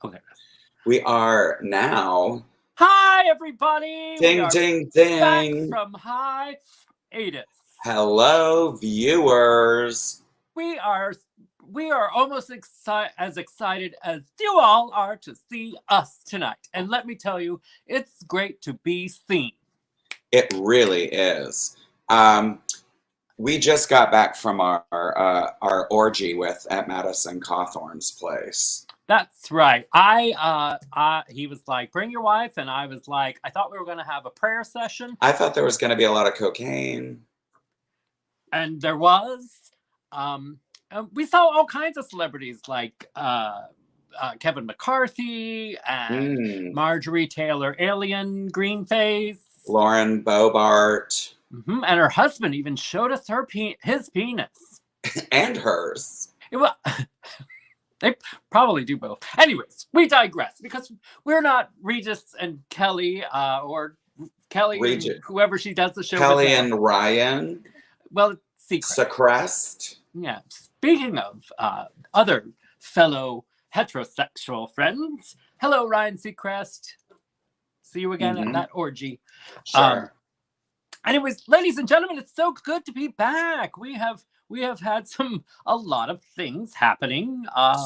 Oh, there it is. We are now. Hi, everybody. We Ding, are ding, back ding. from hiatus. Hello, viewers. We are almost as excited as you all are to see us tonight. And let me tell you, it's great to be seen. It really is. We just got back from our orgy at Madison Cawthorn's place. That's right. He was like, bring your wife. And I was like, I thought we were going to have a prayer session. I thought there was going to be a lot of cocaine. And there was. We saw all kinds of celebrities like Kevin McCarthy and Marjorie Taylor Alien Greenface. Lauren Bobart. Mm-hmm. And her husband even showed us his penis. And hers. They probably do both. Anyways, we digress because we're not Regis and Kelly or Kelly and whoever she does the show Kelly with. And Ryan. Well, Seacrest. Yeah. Speaking of other fellow heterosexual friends, hello, Ryan Seacrest. See you again at that orgy. Sure. Anyways, ladies and gentlemen, it's so good to be back. We have had a lot of things happening.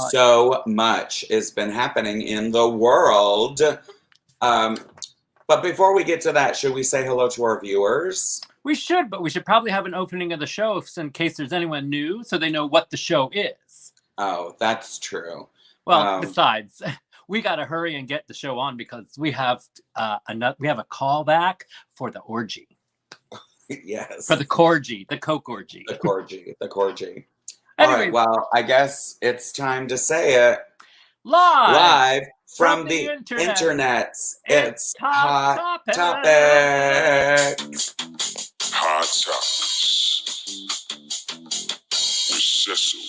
So much has been happening in the world. But before we get to that, should we say hello to our viewers? We should, but we should probably have an opening of the show in case there's anyone new, so they know what the show is. Oh, that's true. Well, besides, we got to hurry and get the show on because we have a callback for the orgy. Yes. For the corgy, the coke orgy. The corgy. All right, well, I guess it's time to say it. Live from the internet. It's Hot Topic. Hot Topics with Cecil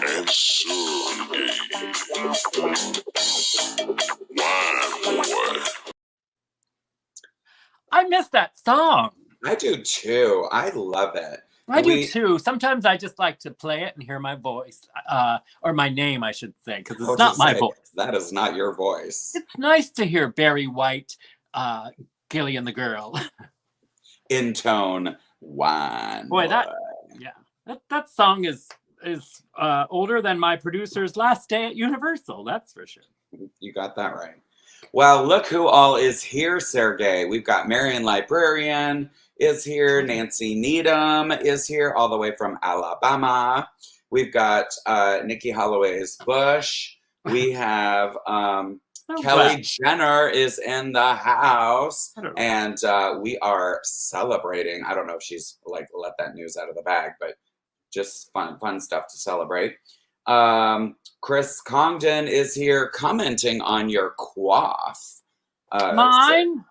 and Sureg'ay. Wine boy. I miss that song. I do too. I love it. I do too. Sometimes I just like to play it and hear my voice, or my name, I should say, because it's not my voice. That is not your voice. It's nice to hear Barry White, Gilly and the Girl. In tone, wine. Boy, that song is older than my producer's last day at Universal. That's for sure. You got that right. Well, look who all is here, Sureg'ay. We've got Marion Librarian is here. Nancy Needham is here all the way from Alabama. We've got Nikki Holloway's Bush. We have Kelly Jenner is in the house. And we are celebrating. I don't know if she's let that news out of the bag, but just fun stuff to celebrate. Chris Congdon is here commenting on your coif. Mine?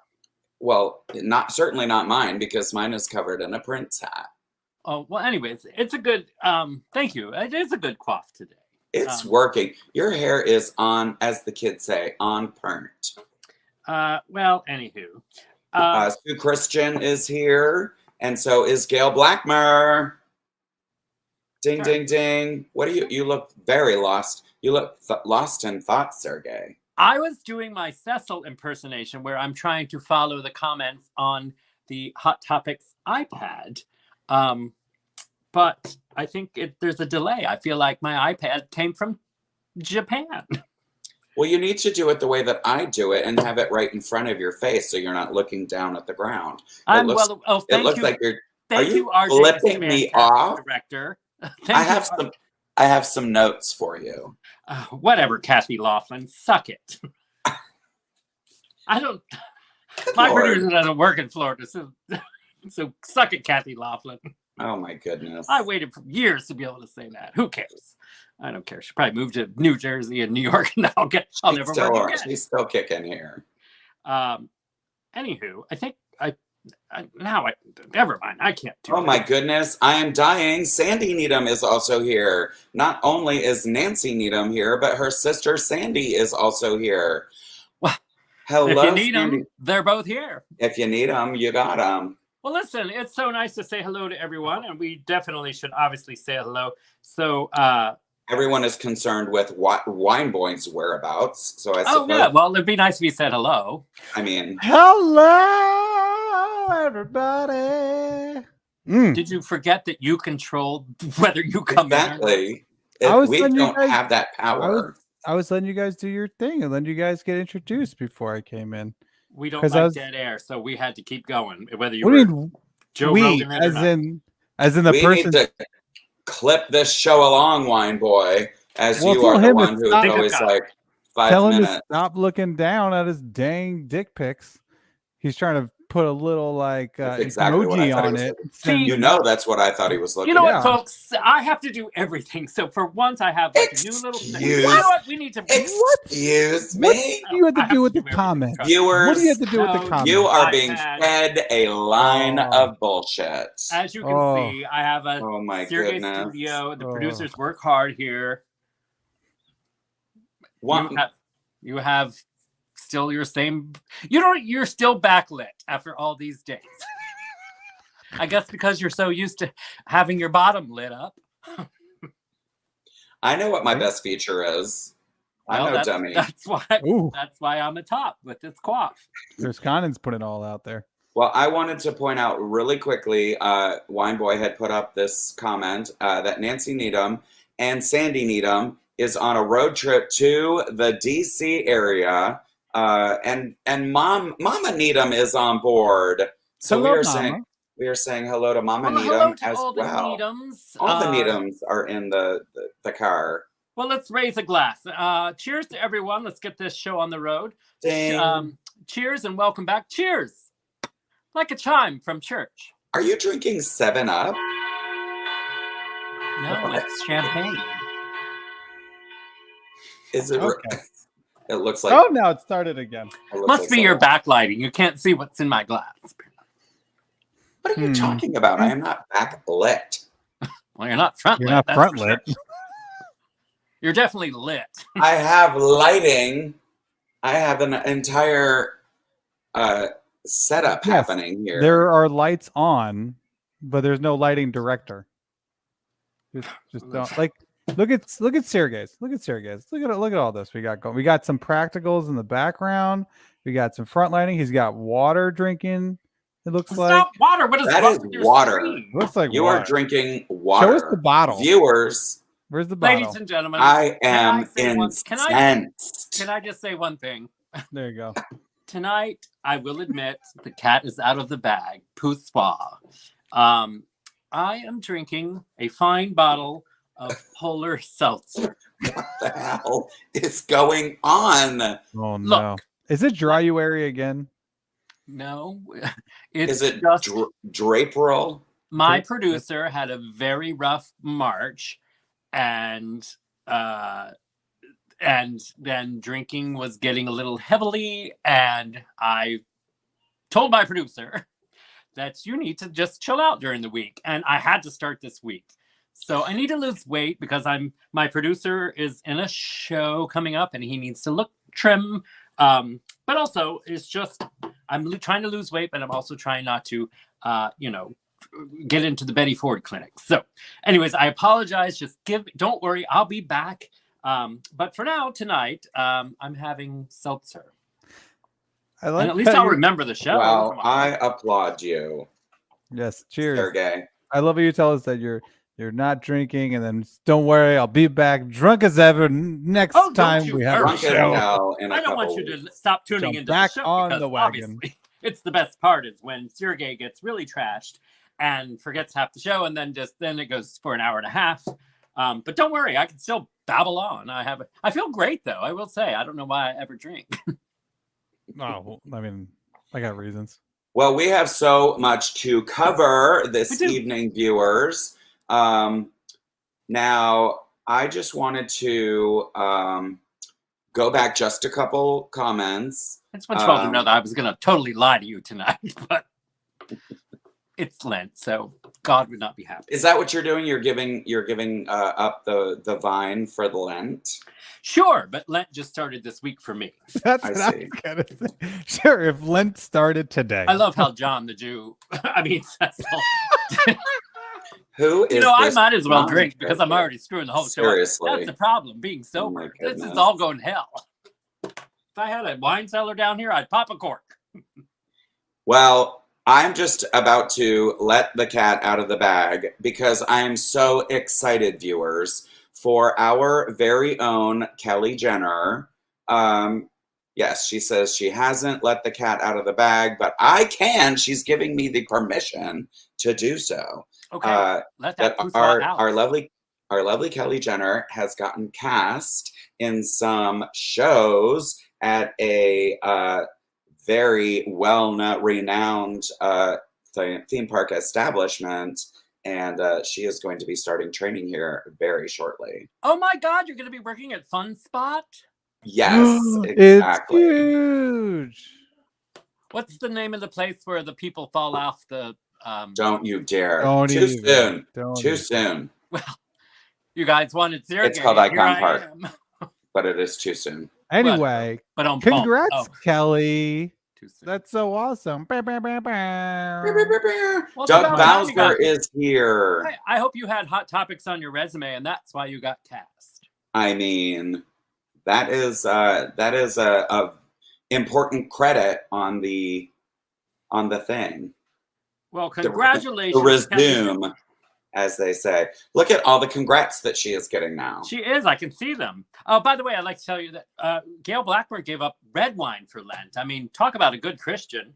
Well, certainly not mine because mine is covered in a Prince hat. Oh, well, anyways, it's a good, thank you. It is a good coif today. It's working. Your hair is on, as the kids say, on point. Well, anywho. Sue Christian is here, and so is Gail Blackmer. Ding, ding, ding. What do you look very lost. You look lost in thought, Sureg'ay. I was doing my Cecil impersonation where I'm trying to follow the comments on the Hot Topics iPad. But I think there's a delay. I feel like my iPad came from Japan. Well, you need to do it the way that I do it and have it right in front of your face so you're not looking down at the ground. Thank you. Like you're... Thank you, RJ, flipping me off? Director. I have some notes for you. Whatever, Kathy Laughlin. Suck it. I don't... My producer doesn't work in Florida, so suck it, Kathy Laughlin. Oh, my goodness. I waited for years to be able to say that. Who cares? I don't care. She probably moved to New Jersey and New York, and I'll never work again. She's still kicking here. Anywho, I think never mind. I can't do it. Oh my goodness, I am dying. Sandy Needham is also here. Not only is Nancy Needham here, but her sister Sandy is also here. Well, hello, if you need them, they're both here. If you need them, you got them. Well, listen, it's so nice to say hello to everyone, and we definitely should obviously say hello. So, everyone is concerned with Wine Boy's whereabouts. So I suppose. Oh yeah, well, it'd be nice if he said hello. I mean, hello, everybody. Did you forget that you control whether you come exactly. in? We don't have that power. I was letting you guys do your thing and letting you guys get introduced before I came in. We don't like dead air, so we had to keep going. Whether you were Joe Rogan as in the person. Need to clip this show along, Wine Boy, as you are the one who's always like 5 tell minutes. Him to stop looking down at his dang dick pics. He's trying to put a little like emoji on it. See, you know, that's what I thought he was looking. You know what, folks? I have to do everything. So for once, I have like a new little thing. You know what? We need to. Excuse me. What do you have to do with the comments? Viewers, what do you have to do with the comments? You are being fed a line of bullshit. As you can see, I have a Sureg'ay studio. The producers work hard here. You have still your same. You're still backlit after all these days. I guess because you're so used to having your bottom lit up. I know what my best feature is. I'm no dummy. That's why I'm a top with this coif. There's Conan's put it all out there. Well, I wanted to point out really quickly, Wine Boy had put up this comment that Nancy Needham and Sandy Needham is on a road trip to the DC area. And Mama Needham is on board. So hello, we are saying hello to Mama Needham as all well. The Needhams. All the Needhams are in the car. Well, let's raise a glass. Cheers to everyone. Let's get this show on the road. Cheers and welcome back. Cheers. Like a chime from church. Are you drinking 7-Up? No, it's champagne. Is it? Okay. It looks like. Oh, now it started again. Must be your backlighting. You can't see what's in my glass. What are you talking about? I am not backlit. Well, you're not front lit. You're not front lit. Sure. You're definitely lit. I have lighting. I have an entire setup happening here. There are lights on, but there's no lighting director. Just don't like. Look at Sureg'ay's. Look at all this we got going. We got some practicals in the background. We got some front lighting. He's got water drinking. It looks like not water. What is that? Is water. Looks like you water. Are drinking water. Show us the bottle, viewers. Where's the bottle? Ladies and gentlemen, I am incensed. Can I just say one thing? There you go. Tonight, I will admit the cat is out of the bag. Poussoir. I am drinking a fine bottle of polar seltzer. What the hell is going on? Oh no! Is it Dryuary again? No, is it just Draperol? My producer had a very rough March, and then drinking was getting a little heavily, and I told my producer that you need to just chill out during the week, and I had to start this week. So I need to lose weight because my producer is in a show coming up and he needs to look trim. But also it's just, I'm trying to lose weight, but I'm also trying not to, get into the Betty Ford clinic. So anyways, I apologize. Don't worry. I'll be back. But for now, tonight, I'm having seltzer. And at least I'll remember the show. Well, I applaud you. Yes. Cheers. Sergey. I love how you tell us that you're not drinking, and then don't worry, I'll be back drunk as ever next time we have a show. I don't want you to stop tuning into back the show on the wagon. It's the best part is when Sureg'ay gets really trashed and forgets half the show, and then it goes for an hour and a half. But don't worry, I can still babble on. I feel great though. I will say I don't know why I ever drink. Oh, I mean, I got reasons. Well, we have so much to cover this evening, viewers. Now, I just wanted to go back just a couple comments. I just want you all to know that I was going to totally lie to you tonight, but it's Lent, so God would not be happy. Is that what you're doing? You're giving up the vine for the Lent? Sure, but Lent just started this week for me. That's what I was gonna say. Sure, if Lent started today. I love how John the Jew, Cecil. Who is I this might as well mom drink because I'm character? already screwing the whole show. Seriously. That's the problem, being Oh my sober. This is goodness. all going hell. If I had a wine cellar down here, I'd pop a cork. Well, I'm just about to let the cat out of the bag because I'm so excited, viewers, for our very own Kelly Jenner. Yes, she says she hasn't let the cat out of the bag, but I can. She's giving me the permission to do so. Okay, let that out. Our lovely Kelly Jenner has gotten cast in some shows at a very renowned theme park establishment, and she is going to be starting training here very shortly. Oh my God, you're going to be working at Fun Spot? Yes, exactly. It's huge. What's the name of the place where the people fall off the... Don't you dare. Too soon. Well, you guys wanted Sureg'ay. It's called Icon Park. But it is too soon. Anyway, but congrats, Kelly. That's so awesome. Doug Bowser is here. I hope you had Hot Topics on your resume, and that's why you got cast. I mean, that is a important credit on the thing. Well, congratulations. The resume, as they say. Look at all the congrats that she is getting now. She is. I can see them. Oh, by the way, I'd like to tell you that Gail Blackburn gave up red wine for Lent. I mean, talk about a good Christian.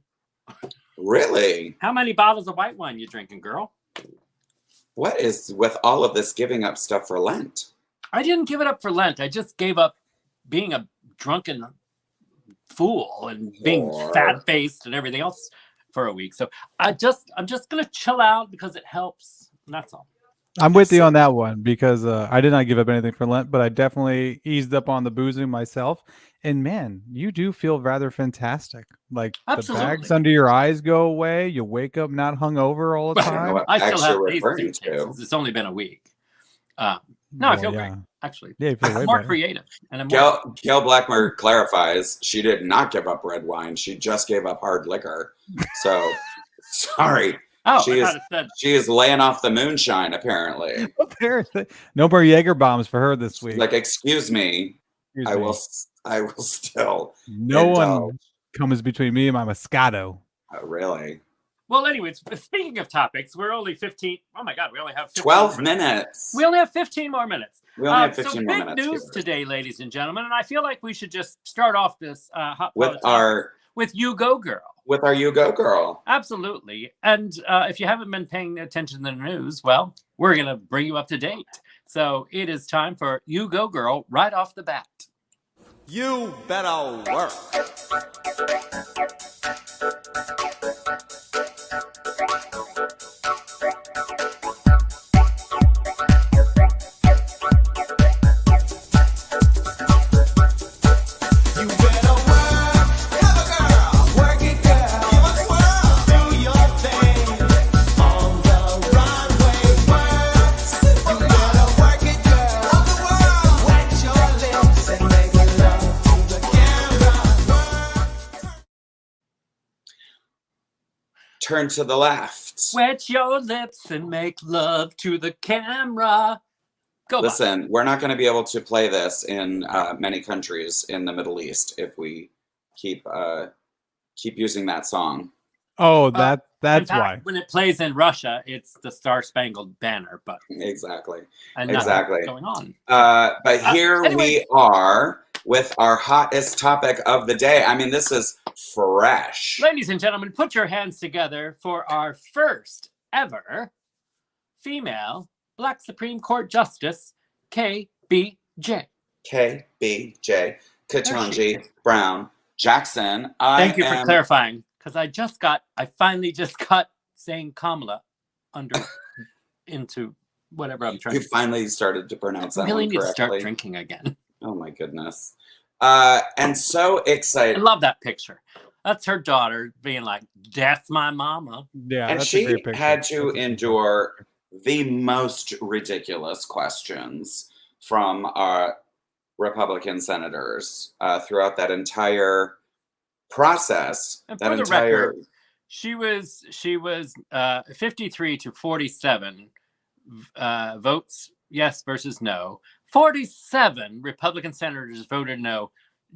Really? How many bottles of white wine you drinking, girl? What is with all of this giving up stuff for Lent? I didn't give it up for Lent. I just gave up being a drunken fool and being fat-faced and everything else for a week. So I'm just gonna chill out because it helps. And that's all. I'm with you on that one because I did not give up anything for Lent, but I definitely eased up on the boozing myself. And man, you do feel rather fantastic. Like Absolutely. The bags under your eyes go away. You wake up not hungover all the time. I still have these suitcases. It's only been a week. No, I feel great. Actually, yeah, you feel I'm more creative. And Gail Blackmer clarifies she did not give up red wine. She just gave up hard liquor. So, sorry. Oh, she is laying off the moonshine, apparently. Apparently. No more Jaeger bombs for her this week. Like, excuse me. I will still. No one comes between me and my Moscato. Oh, really? Well, anyways, speaking of topics, we're only 15. Oh my God, we only have 12 minutes. We only have 15 more minutes. We only have 15 more minutes. Big news today, ladies and gentlemen, and I feel like we should just start off this hot with You Go Girl. With our You Go Girl. Absolutely. And if you haven't been paying attention to the news, well, we're going to bring you up to date. So it is time for You Go Girl right off the bat. You better work. Turn to the left. Wet your lips and make love to the camera. Listen, we're not going to be able to play this in many countries in the Middle East if we keep using that song. Oh, that's why. When it plays in Russia, it's the Star Spangled Banner. But exactly. What's going on? But here we are with our hottest topic of the day. I mean, this is fresh. Ladies and gentlemen, put your hands together for our first ever female Black Supreme Court Justice, KBJ. KBJ. Ketanji Brown Jackson. Thank you for clarifying, because I finally just got saying Kamala into whatever I'm trying to say. You finally started to pronounce that really one need correctly. to start drinking again. Oh my goodness. And so excited. I love that picture. That's her daughter being like, that's my mama. Yeah. And she had to endure the most ridiculous questions from Republican senators throughout that entire process. And for the record, she was 53 to 47 votes yes versus no. 47 Republican senators voted no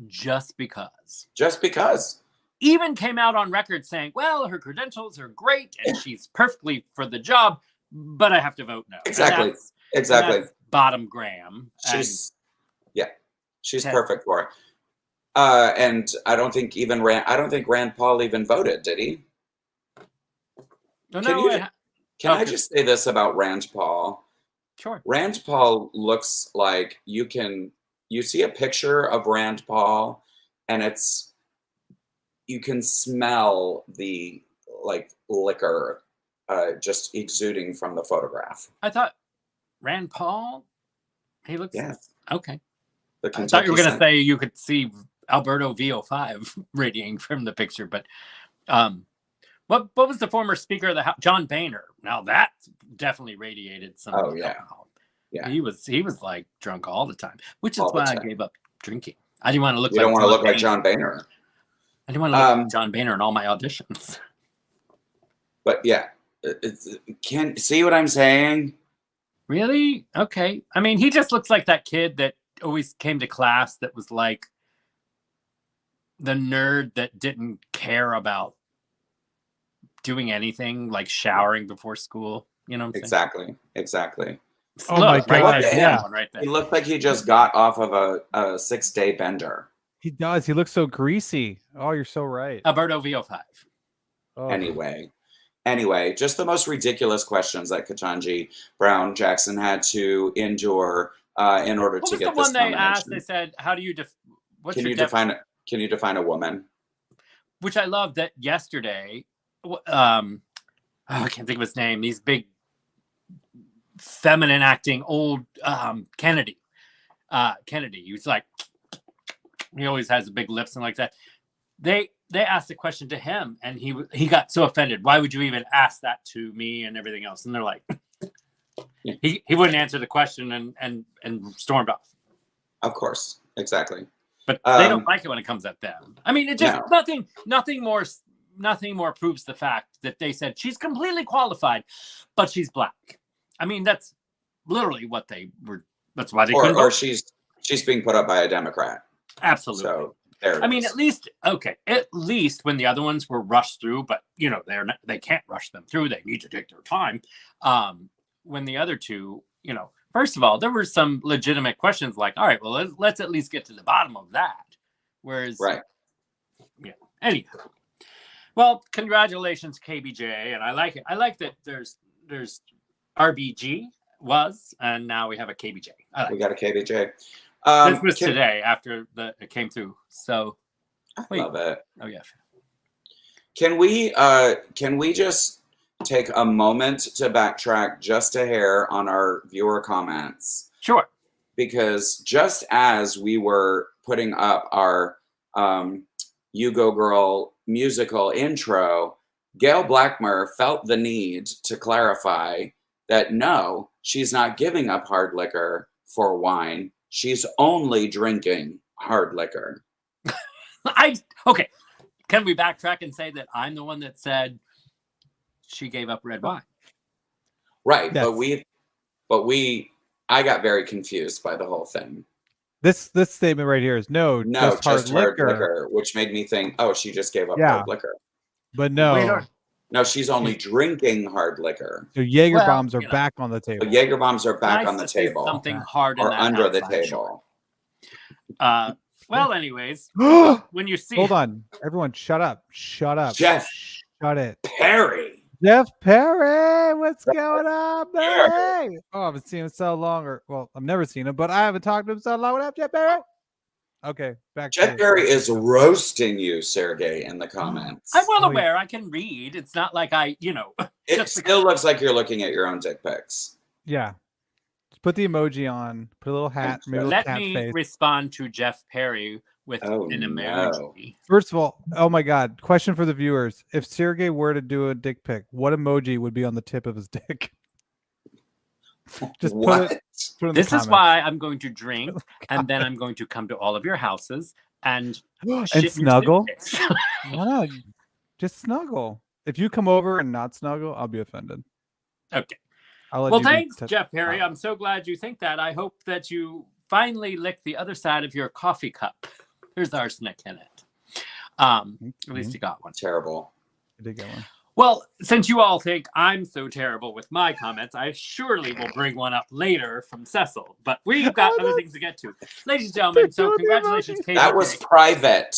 just because. Just because. Even came out on record saying, well, her credentials are great and she's perfectly for the job, but I have to vote no. Exactly. That's Bottom Graham. She's perfect for it. And I don't think Rand Paul even voted, did he? Can I just say this about Rand Paul? Sure. Rand Paul looks like you see a picture of Rand Paul and you can smell the liquor just exuding from the photograph. I thought Rand Paul, he looks okay. I thought you were going to say you could see Alberto VO5 radiating from the picture, but what was the former Speaker of the House, John Boehner? Now that definitely radiated some. Oh yeah, yeah. He was like drunk all the time, which is why I gave up drinking. I didn't want to look. You don't want to look like John Boehner. I didn't want to look like John Boehner in all my auditions. But yeah, can see what I'm saying? Really? Okay. I mean, he just looks like that kid that always came to class that was like the nerd that didn't care about doing anything, like showering before school. You know what I'm saying? Exactly. Oh my God. Yeah. Right there. He looked like he just got off of a 6-day bender. He does. He looks so greasy. Oh, you're so right. Alberto VO5. Oh. Anyway, just the most ridiculous questions that Ketanji Brown Jackson had to endure in order to get this nomination. What was the one they asked? They said, "How do you Can you define a woman?" Which I love that yesterday. I can't think of his name. These big, feminine acting old Kennedy. He was like, he always has the big lips and like that. They asked the question to him, and he got so offended. Why would you even ask that to me and everything else? And they're like, he wouldn't answer the question and stormed off. Of course, exactly. But they don't like it when it comes at them. I mean, it just nothing more proves the fact that they said she's completely qualified, but she's black. I mean, that's literally what they were. That's why they couldn't. Or she's being put up by a Democrat. Absolutely. So there. I mean, at least when the other ones were rushed through, but they can't rush them through. They need to take their time. When the other two, first of all, there were some legitimate questions like, all right, well, let's at least get to the bottom of that. Whereas, right. Yeah. Anyhow. Well, congratulations, KBJ, and I like it. I like that there's RBG and now we have a KBJ. We got a KBJ. This was today after it came through. So I love it. Oh yeah. Can we just take a moment to backtrack just a hair on our viewer comments? Sure. Because just as we were putting up our You Go Girl musical intro, Gail Blackmer felt the need to clarify that no, she's not giving up hard liquor for wine. She's only drinking hard liquor. Okay. Can we backtrack and say that I'm the one that said she gave up red wine? Right. Yes. But I got very confused by the whole thing. This statement right here is just hard liquor, which made me think, oh, she just gave up hard liquor. But no. No, she's only drinking hard liquor. So Jaeger bombs are back on the table. So Jaeger bombs are back on the table. Something hard or under the table. Sure. Well, anyways, when you see, hold on, everyone, shut up, Jeff, shut it, Perry, Jeff Perry, what's going on, Perry? Oh, I haven't seen him so long, I've never seen him, but I haven't talked to him so long. What up, Jeff Perry? Okay, back. Jeff Perry is roasting you, Sureg'ay, in the comments. I'm well aware. I can read. It's not like It still looks like you're looking at your own dick pics. Yeah. Just put the emoji on. Put a little hat. Maybe a little cat face. Let me respond to Jeff Perry with an emoji. No. First of all, oh my God. Question for the viewers. If Sureg'ay were to do a dick pic, what emoji would be on the tip of his dick? Just put it this is why I'm going to drink, and then I'm going to come to all of your houses and snuggle. Why not? Just snuggle. If you come over and not snuggle, I'll be offended. Okay. Well, thanks, Jeff Perry. I'm so glad you think that. I hope that you finally lick the other side of your coffee cup. There's arsenic in it. At least you got one. Terrible. I did get one. Well, since you all think I'm so terrible with my comments, I surely will bring one up later from Cecil. But we've got other things to get to. Ladies and gentlemen, so congratulations, Kate. That was private.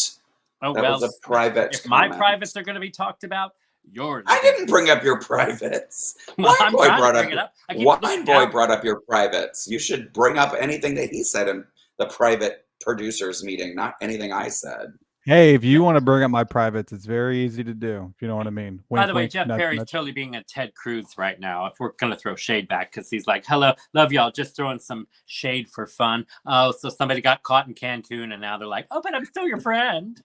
Oh, that was a private If comment. my privates are going to be talked about, yours. I didn't bring up your privates. Well, Wine Boy brought brought up your privates. You should bring up anything that he said in the private producers meeting, not anything I said. Hey, if you want to bring up my privates, it's very easy to do, if you know what I mean. By the way, Jeff Perry's totally being a Ted Cruz right now, if we're going to throw shade back, because he's like, hello, love y'all, just throwing some shade for fun. Oh, so somebody got caught in Cancun, and now they're like, oh, but I'm still your friend.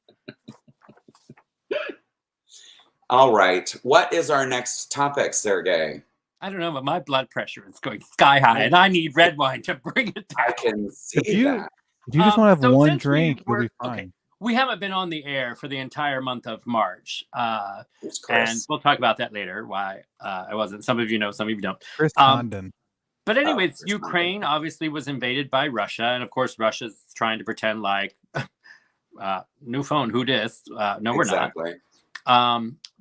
All right. What is our next topic, Sureg'ay? I don't know, but my blood pressure is going sky high, and I need red wine to bring it down. I can see that. If you just want to have one drink, you'll be fine. Okay. We haven't been on the air for the entire month of March. And we'll talk about that later, why I wasn't. Some of you know, some of you don't. Chris Condon. But anyways, Ukraine obviously was invaded by Russia. And of course, Russia's trying to pretend like, new phone, who dis? No, we're not.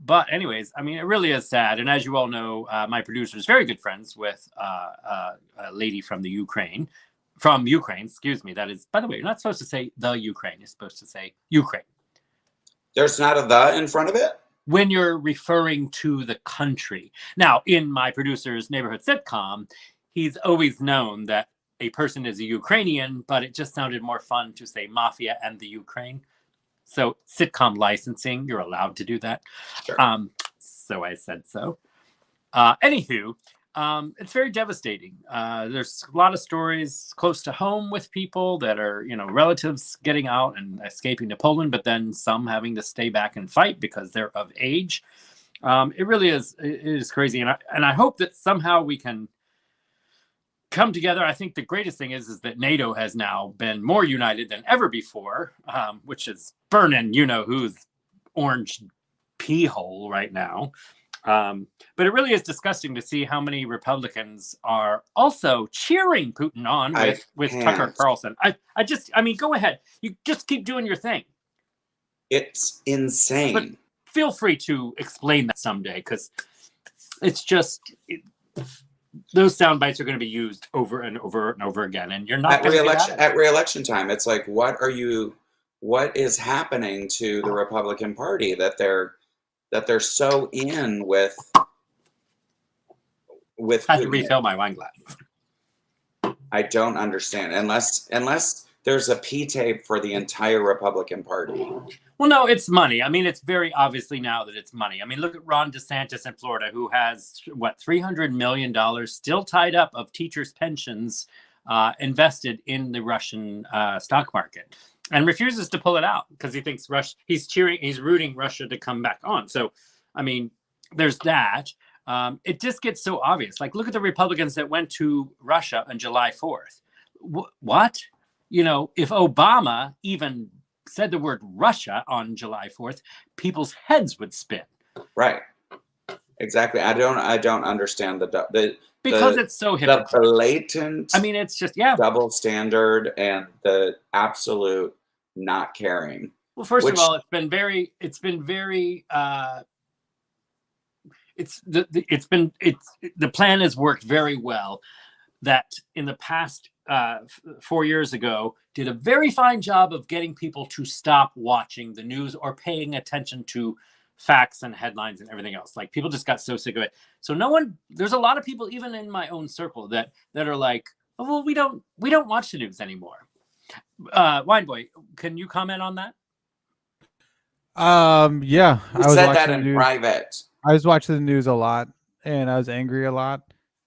But anyways, I mean, it really is sad. And as you all know, my producer is very good friends with a lady from the Ukraine. From Ukraine, excuse me. That is, by the way, you're not supposed to say the Ukraine. You're supposed to say Ukraine. There's not a the in front of it? When you're referring to the country. Now, in my producer's neighborhood sitcom, he's always known that a person is a Ukrainian, but it just sounded more fun to say mafia and the Ukraine. So sitcom licensing, you're allowed to do that. Sure. So I said so. Anywho, it's very devastating. There's a lot of stories close to home with people that are, relatives getting out and escaping to Poland, but then some having to stay back and fight because they're of age. It really is. It is crazy. And I hope that somehow we can come together. I think the greatest thing is that NATO has now been more united than ever before, which is burning, who's orange pee hole right now. But it really is disgusting to see how many Republicans are also cheering Putin on with Tucker Carlson. I mean, go ahead. You just keep doing your thing. It's insane. But feel free to explain that someday, because it's just those sound bites are going to be used over and over and over again, and you're not at re-election time. It's like, what is happening to the Republican Party that they're so in with I have to refill my wine glass. I don't understand unless there's a P tape for the entire Republican Party. Well, no, it's money. I mean, it's very obviously now that it's money. I mean, look at Ron DeSantis in Florida, who has $300 million still tied up of teachers' pensions invested in the Russian stock market, and refuses to pull it out because he thinks he's rooting Russia to come back on. So, I mean, there's that. It just gets so obvious. Like, look at the Republicans that went to Russia on July 4th. What? If Obama even said the word Russia on July 4th, people's heads would spin. Right. Exactly. I don't understand because it's so hypocritical. The blatant. I mean, it's just double standard and the absolute not caring. Well, first of all, the plan has worked very well. That in the past 4 years ago did a very fine job of getting people to stop watching the news or paying attention to facts and headlines and everything else. Like, people just got so sick of it. So there's a lot of people, even in my own circle, that are like, oh, well, we don't watch the news anymore. Wine Boy, can you comment on that? Yeah. I said that in private. I was watching the news a lot, and I was angry a lot,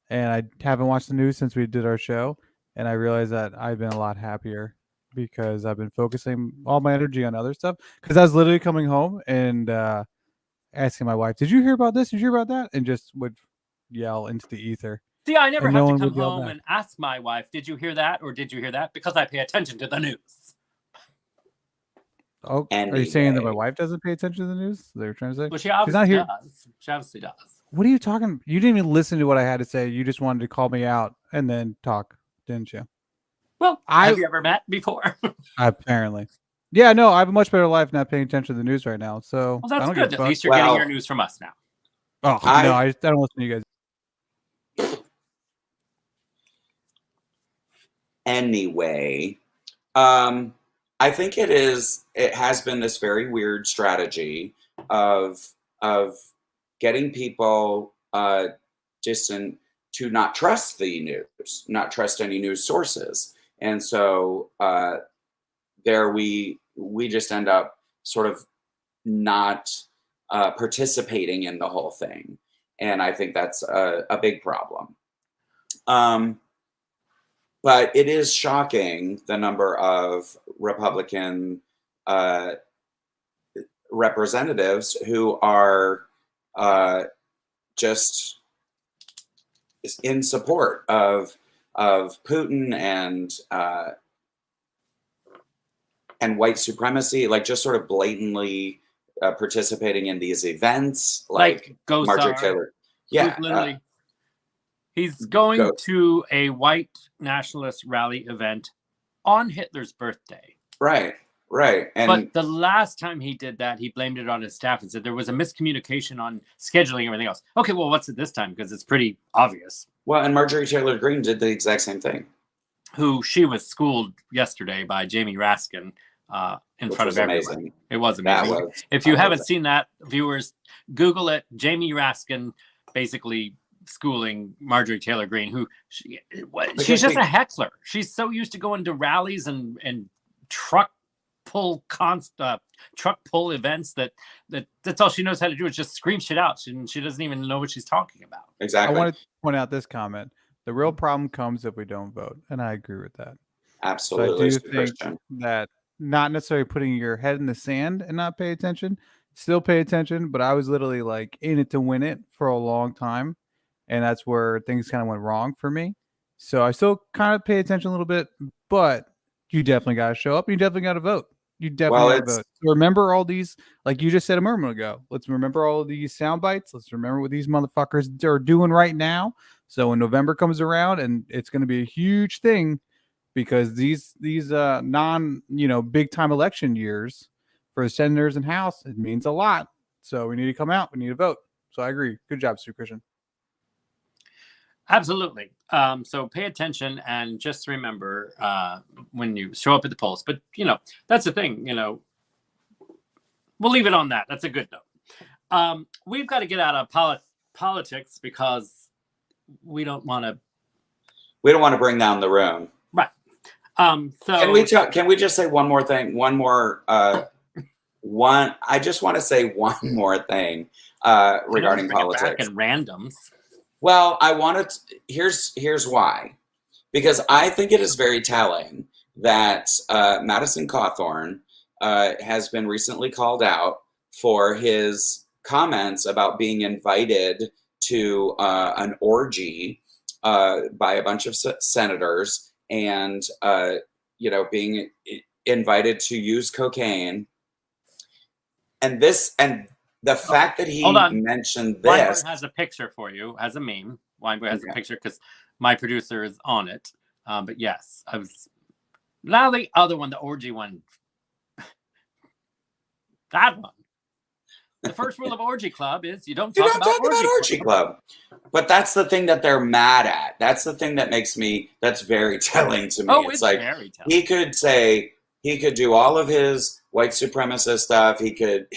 and I haven't watched the news since we did our show, and I realized that I've been a lot happier because I've been focusing all my energy on other stuff. Because I was literally coming home and asking my wife, "Did you hear about this? Did you hear about that?" And just would yell into the ether. See, I never have to come home and ask my wife, "Did you hear that?" or "Did you hear that?" because I pay attention to the news. Oh, anyway. Are you saying that my wife doesn't pay attention to the news? They're trying to say. Well, she obviously does. She obviously does. What are you talking? You didn't even listen to what I had to say. You just wanted to call me out and then talk, didn't you? Well, have you ever met before? Apparently. Yeah, no, I have a much better life not paying attention to the news right now. So Well, that's I don't good. give At a fuck. least you're getting your news from us now. Oh, no, I don't listen to you guys. Anyway, I think it has been this very weird strategy of getting people to not trust the news, not trust any news sources. And so there we just end up sort of not participating in the whole thing. And I think that's a big problem. But it is shocking the number of Republican representatives who are just in support of Putin and white supremacy, like just sort of blatantly participating in these events, like Marjorie Taylor. Yeah, literally, he's going to a white nationalist rally event on Hitler's birthday. Right. And but the last time he did that, he blamed it on his staff and said there was a miscommunication on scheduling and everything else. Okay, well, what's it this time? Because it's pretty obvious. Well, and Marjorie Taylor Greene did the exact same thing. Who she was schooled yesterday by Jamie Raskin in front of everyone. Amazing. It was amazing. If you haven't seen that, viewers, Google it. Jamie Raskin basically schooling Marjorie Taylor Greene, who she's just a heckler. She's so used to going to rallies and truck pull events that's all she knows how to do is just scream shit out. She doesn't even know what she's talking about. Exactly. I want to point out this comment. The real problem comes if we don't vote, and I agree with that. Absolutely. So I do think that not necessarily putting your head in the sand and not pay attention, still pay attention, but I was literally like in it to win it for a long time, and that's where things kind of went wrong for me. So I still kind of pay attention a little bit, but you definitely got to show up. You definitely got to vote. You definitely got to vote. Remember all these, like you just said a moment ago. Let's remember all of these sound bites. Let's remember what these motherfuckers are doing right now. So when November comes around, and it's going to be a huge thing because these non big time election years for the senators and House, it means a lot. So we need to come out. We need to vote. So I agree. Good job, Sue Christian. Absolutely. So pay attention and just remember when you show up at the polls. But, that's the thing, we'll leave it on that. That's a good note. We've got to get out of politics because we don't want to bring down the room. Right. So can we just say one more thing? I just want to say one more thing regarding politics and randoms. Well, here's why. Because I think it is very telling that Madison Cawthorn has been recently called out for his comments about being invited to an orgy by a bunch of senators and, being invited to use cocaine. And the fact that he mentioned this. Weinberg has a picture for you, has a meme. Weinberg has a picture because my producer is on it. But yes, I was. Now the other one, the orgy one. That one. The first rule of Orgy Club is you don't talk about Orgy Club. But that's the thing that they're mad at. That's the thing that that's very telling to me. Oh, it's like very telling. He could do all of his white supremacist stuff. He could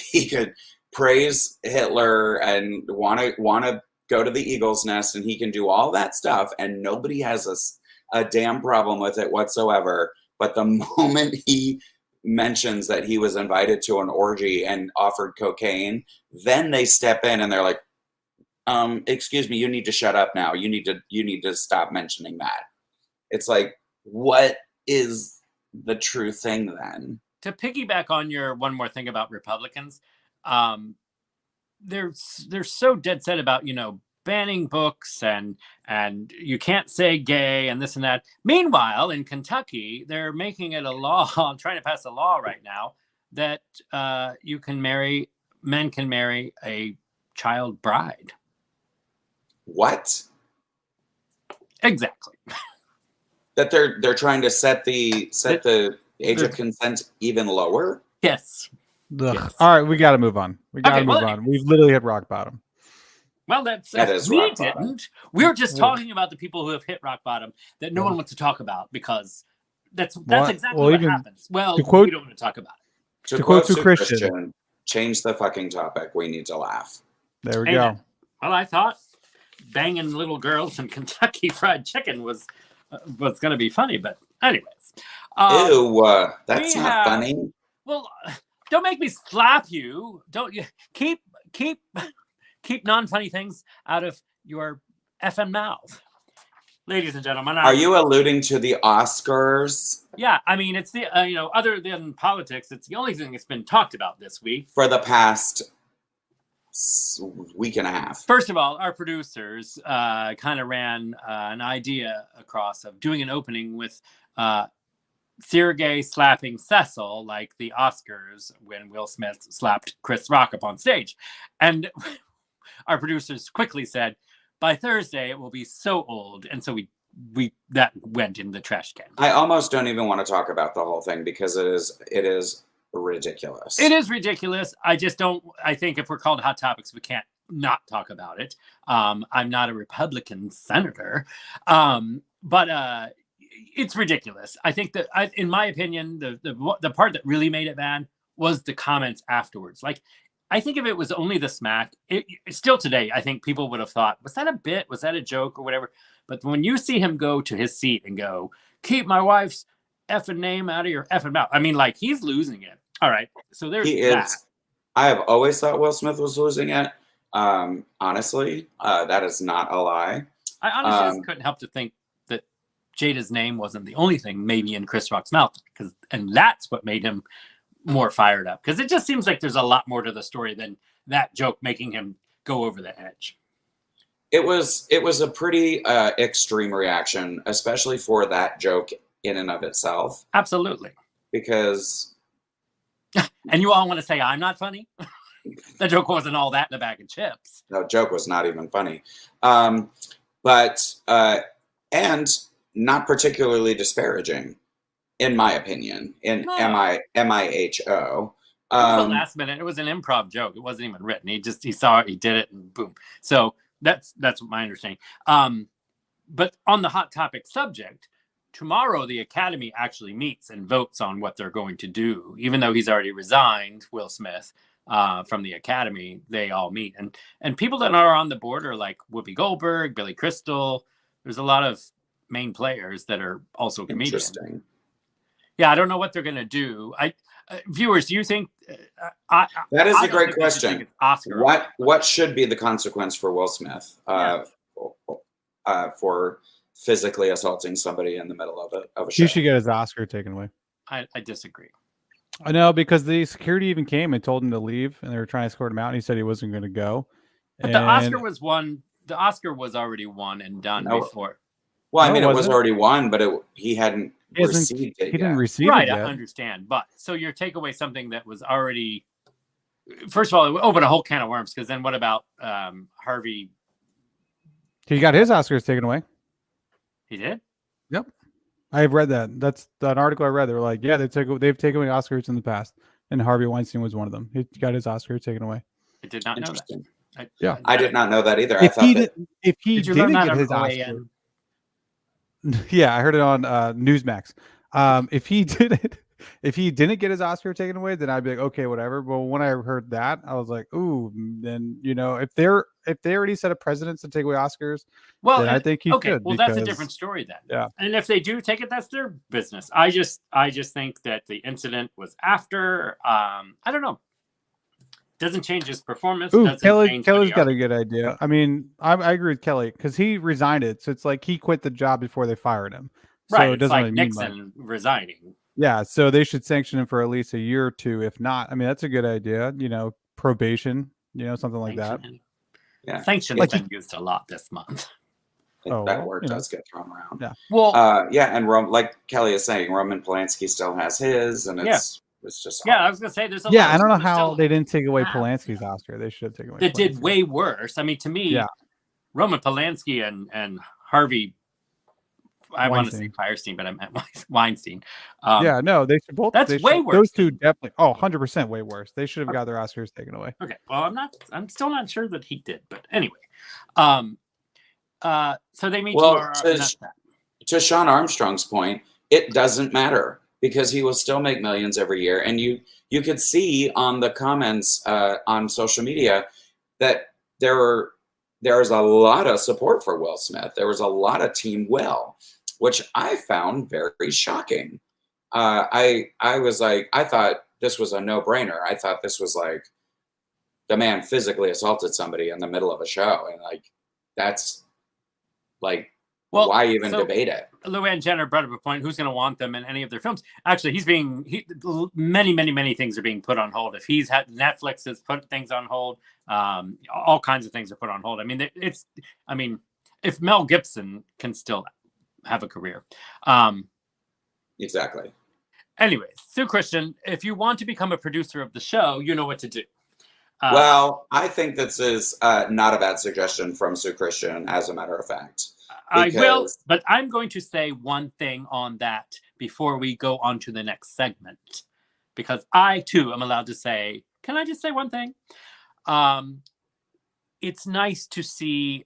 praise Hitler and want to go to the Eagle's Nest, and he can do all that stuff, and nobody has a damn problem with it whatsoever. But the moment he mentions that he was invited to an orgy and offered cocaine, then they step in and they're like, excuse me, you need to shut up now. You need to stop mentioning that. It's like, what is the true thing then? To piggyback on your one more thing about Republicans, they're so dead set about banning books and you can't say gay and this and that. Meanwhile, in Kentucky, they're making it a law, trying to pass a law right now that men can marry a child bride. What? Exactly. That they're trying to set the age of consent even lower? Yes. Yes. All right, we got to move on. We've literally hit rock bottom. Well, that is we didn't. Bottom. We were just talking about the people who have hit rock bottom that no one wants to talk about because that's exactly what happens. Well, we don't want to talk about it. To quote Christian, change the fucking topic. We need to laugh. There we go. Well, I thought banging little girls in Kentucky Fried Chicken was going to be funny, but anyways. Ew, that's not funny. Well, don't make me slap you. Don't you keep non-funny things out of your effing mouth. Ladies and gentlemen. Are you alluding to the Oscars? Yeah, I mean, it's the, other than politics, it's the only thing that's been talked about this week. For the past week and a half. First of all, our producers kind of ran an idea across of doing an opening with Sureg'ay slapping Cecil like the Oscars when Will Smith slapped Chris Rock up on stage. And our producers quickly said, by Thursday, it will be so old. And so we that went in the trash can. I almost don't even want to talk about the whole thing because it is ridiculous. It is ridiculous. I think if we're called Hot Topics, we can't not talk about it. I'm not a Republican senator. But it's ridiculous. I think that, in my opinion, the part that really made it bad was the comments afterwards. Like, I think if it was only the smack, still today, I think people would have thought, was that a bit? Was that a joke or whatever? But when you see him go to his seat and go, keep my wife's effing name out of your effing mouth. I mean, like, he's losing it. All right. So there's that. I have always thought Will Smith was losing it. Honestly, that is not a lie. I honestly couldn't help to think that Jada's name wasn't the only thing maybe in Chris Rock's mouth, and that's what made him more fired up, because it just seems like there's a lot more to the story than that joke making him go over the edge. It was a pretty extreme reaction, especially for that joke in and of itself. Absolutely. Because and you all want to say I'm not funny? The joke wasn't all that in a bag of chips. No, joke was not even funny. But and not particularly disparaging, in my opinion, in MIHO. It was the last minute. It was an improv joke. It wasn't even written. He saw it, he did it, and boom. So that's my understanding. But on the hot topic subject, tomorrow the Academy actually meets and votes on what they're going to do. Even though he's already resigned, Will Smith, from the Academy, they all meet. And people that are on the board are like Whoopi Goldberg, Billy Crystal. There's a lot of main players that are also comedians. Interesting. Yeah, I don't know what they're going to do. Viewers, do you think... that is a great question. Oscar. What should be the consequence for Will Smith for physically assaulting somebody in the middle of a show? He should get his Oscar taken away. I disagree. I know, because the security even came and told him to leave, and they were trying to escort him out, and he said he wasn't going to go. But the Oscar was won. The Oscar was already won and done before. Well, I mean, it was already won, but he hadn't received it. He didn't receive it yet. I understand. But so you take away something that was already... First of all, it opened a whole can of worms, because then what about Harvey? He got his Oscars taken away. He did? Yep. I've read that. That's an article I read. They were like, yeah, they've taken away Oscars in the past, and Harvey Weinstein was one of them. He got his Oscar taken away. I did not know that. I did not know that either. If he didn't get his Oscar... Yeah, I heard it on Newsmax. If he didn't get his Oscar taken away, then I'd be like, okay, whatever. But when I heard that, I was like, ooh, then if they already set a precedent to take away Oscars, then I think he could. Well, that's a different story then. Yeah. And if they do take it, that's their business. I just think that the incident was after. I don't know. Doesn't change his performance. Kelly's got a good idea. I mean, I agree with Kelly, because he resigned it. So it's like he quit the job before they fired him. So right. It doesn't like really Nixon resigning. Yeah. So they should sanction him for at least a year or two. If not, I mean, that's a good idea. Probation, something like that. Yeah. Sanction has been used a lot this month. That word does get thrown around. Yeah. Well, and like Kelly is saying, Roman Polanski still has his, and it's just I was gonna say there's a lot. I don't know how they didn't take away Polanski's Oscar. They should have taken away. That did way worse. I mean, to me, Roman Polanski and Harvey. I want to say Firestein, but I meant Weinstein. Yeah, no, they should both. That's way worse. Those two definitely. 100% way worse. They should have got their Oscars taken away. Okay, well, I'm still not sure that he did, but anyway. So they meet tomorrow. To Sean Armstrong's point, it doesn't matter because he will still make millions every year, and you could see on the comments on social media that there's a lot of support for Will Smith. There was a lot of Team Will, which I found very shocking. I was like, I thought this was a no-brainer. I thought this was like the man physically assaulted somebody in the middle of a show, and like that's like, why even debate it? Luann Jenner brought up a point: who's going to want them in any of their films? Actually, many things are being put on hold. If Netflix has put things on hold, all kinds of things are put on hold. I mean, if Mel Gibson can still have a career, exactly. Anyways, Sue Christian, if you want to become a producer of the show, you know what to do. Well, I think this is not a bad suggestion from Sue Christian, as a matter of fact. I will, but I'm going to say one thing on that before we go on to the next segment, because I too am allowed to say, can I just say one thing? It's nice to see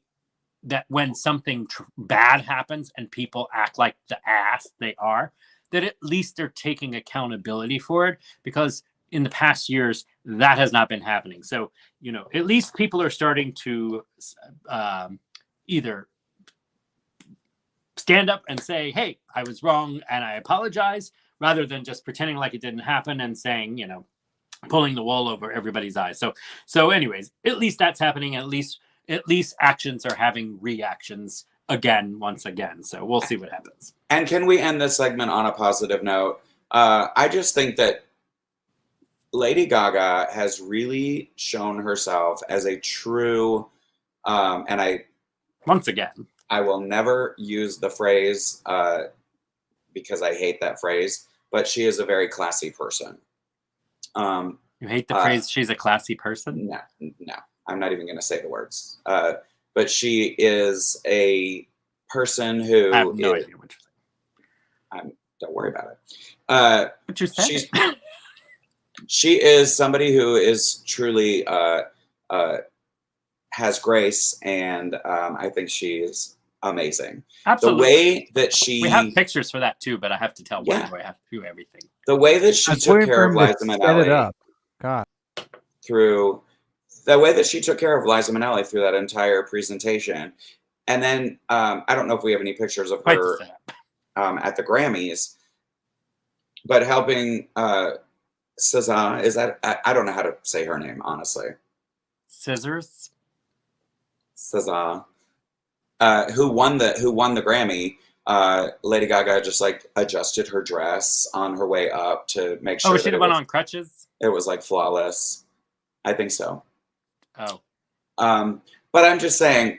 that when something bad happens and people act like the ass they are, that at least they're taking accountability for it, because in the past years, that has not been happening. So, at least people are starting to either stand up and say, hey, I was wrong and I apologize, rather than just pretending like it didn't happen and saying, pulling the wool over everybody's eyes. So anyways, at least that's happening. At least actions are having reactions once again. So we'll see what happens. And can we end this segment on a positive note? I just think that Lady Gaga has really shown herself as a true, once again, I will never use the phrase because I hate that phrase, but she is a very classy person. You hate the phrase she's a classy person? No, I'm not even going to say the words. But she is a person who... I have no idea what you're saying. Don't worry about it. What you saying? She is somebody who is truly has grace, and I think she is amazing. Absolutely. The way that we have pictures for that too, but I have to tell why I have to do everything. The way that she took care of Liza Minnelli through that entire presentation, and then I don't know if we have any pictures of her at the Grammys, but helping Cesar, is that I don't know how to say her name, honestly. Scissors. Cesar, who won the Grammy. Lady Gaga just like adjusted her dress on her way up to make sure. Oh, she went on crutches. It was like flawless. I think so. Oh. But I'm just saying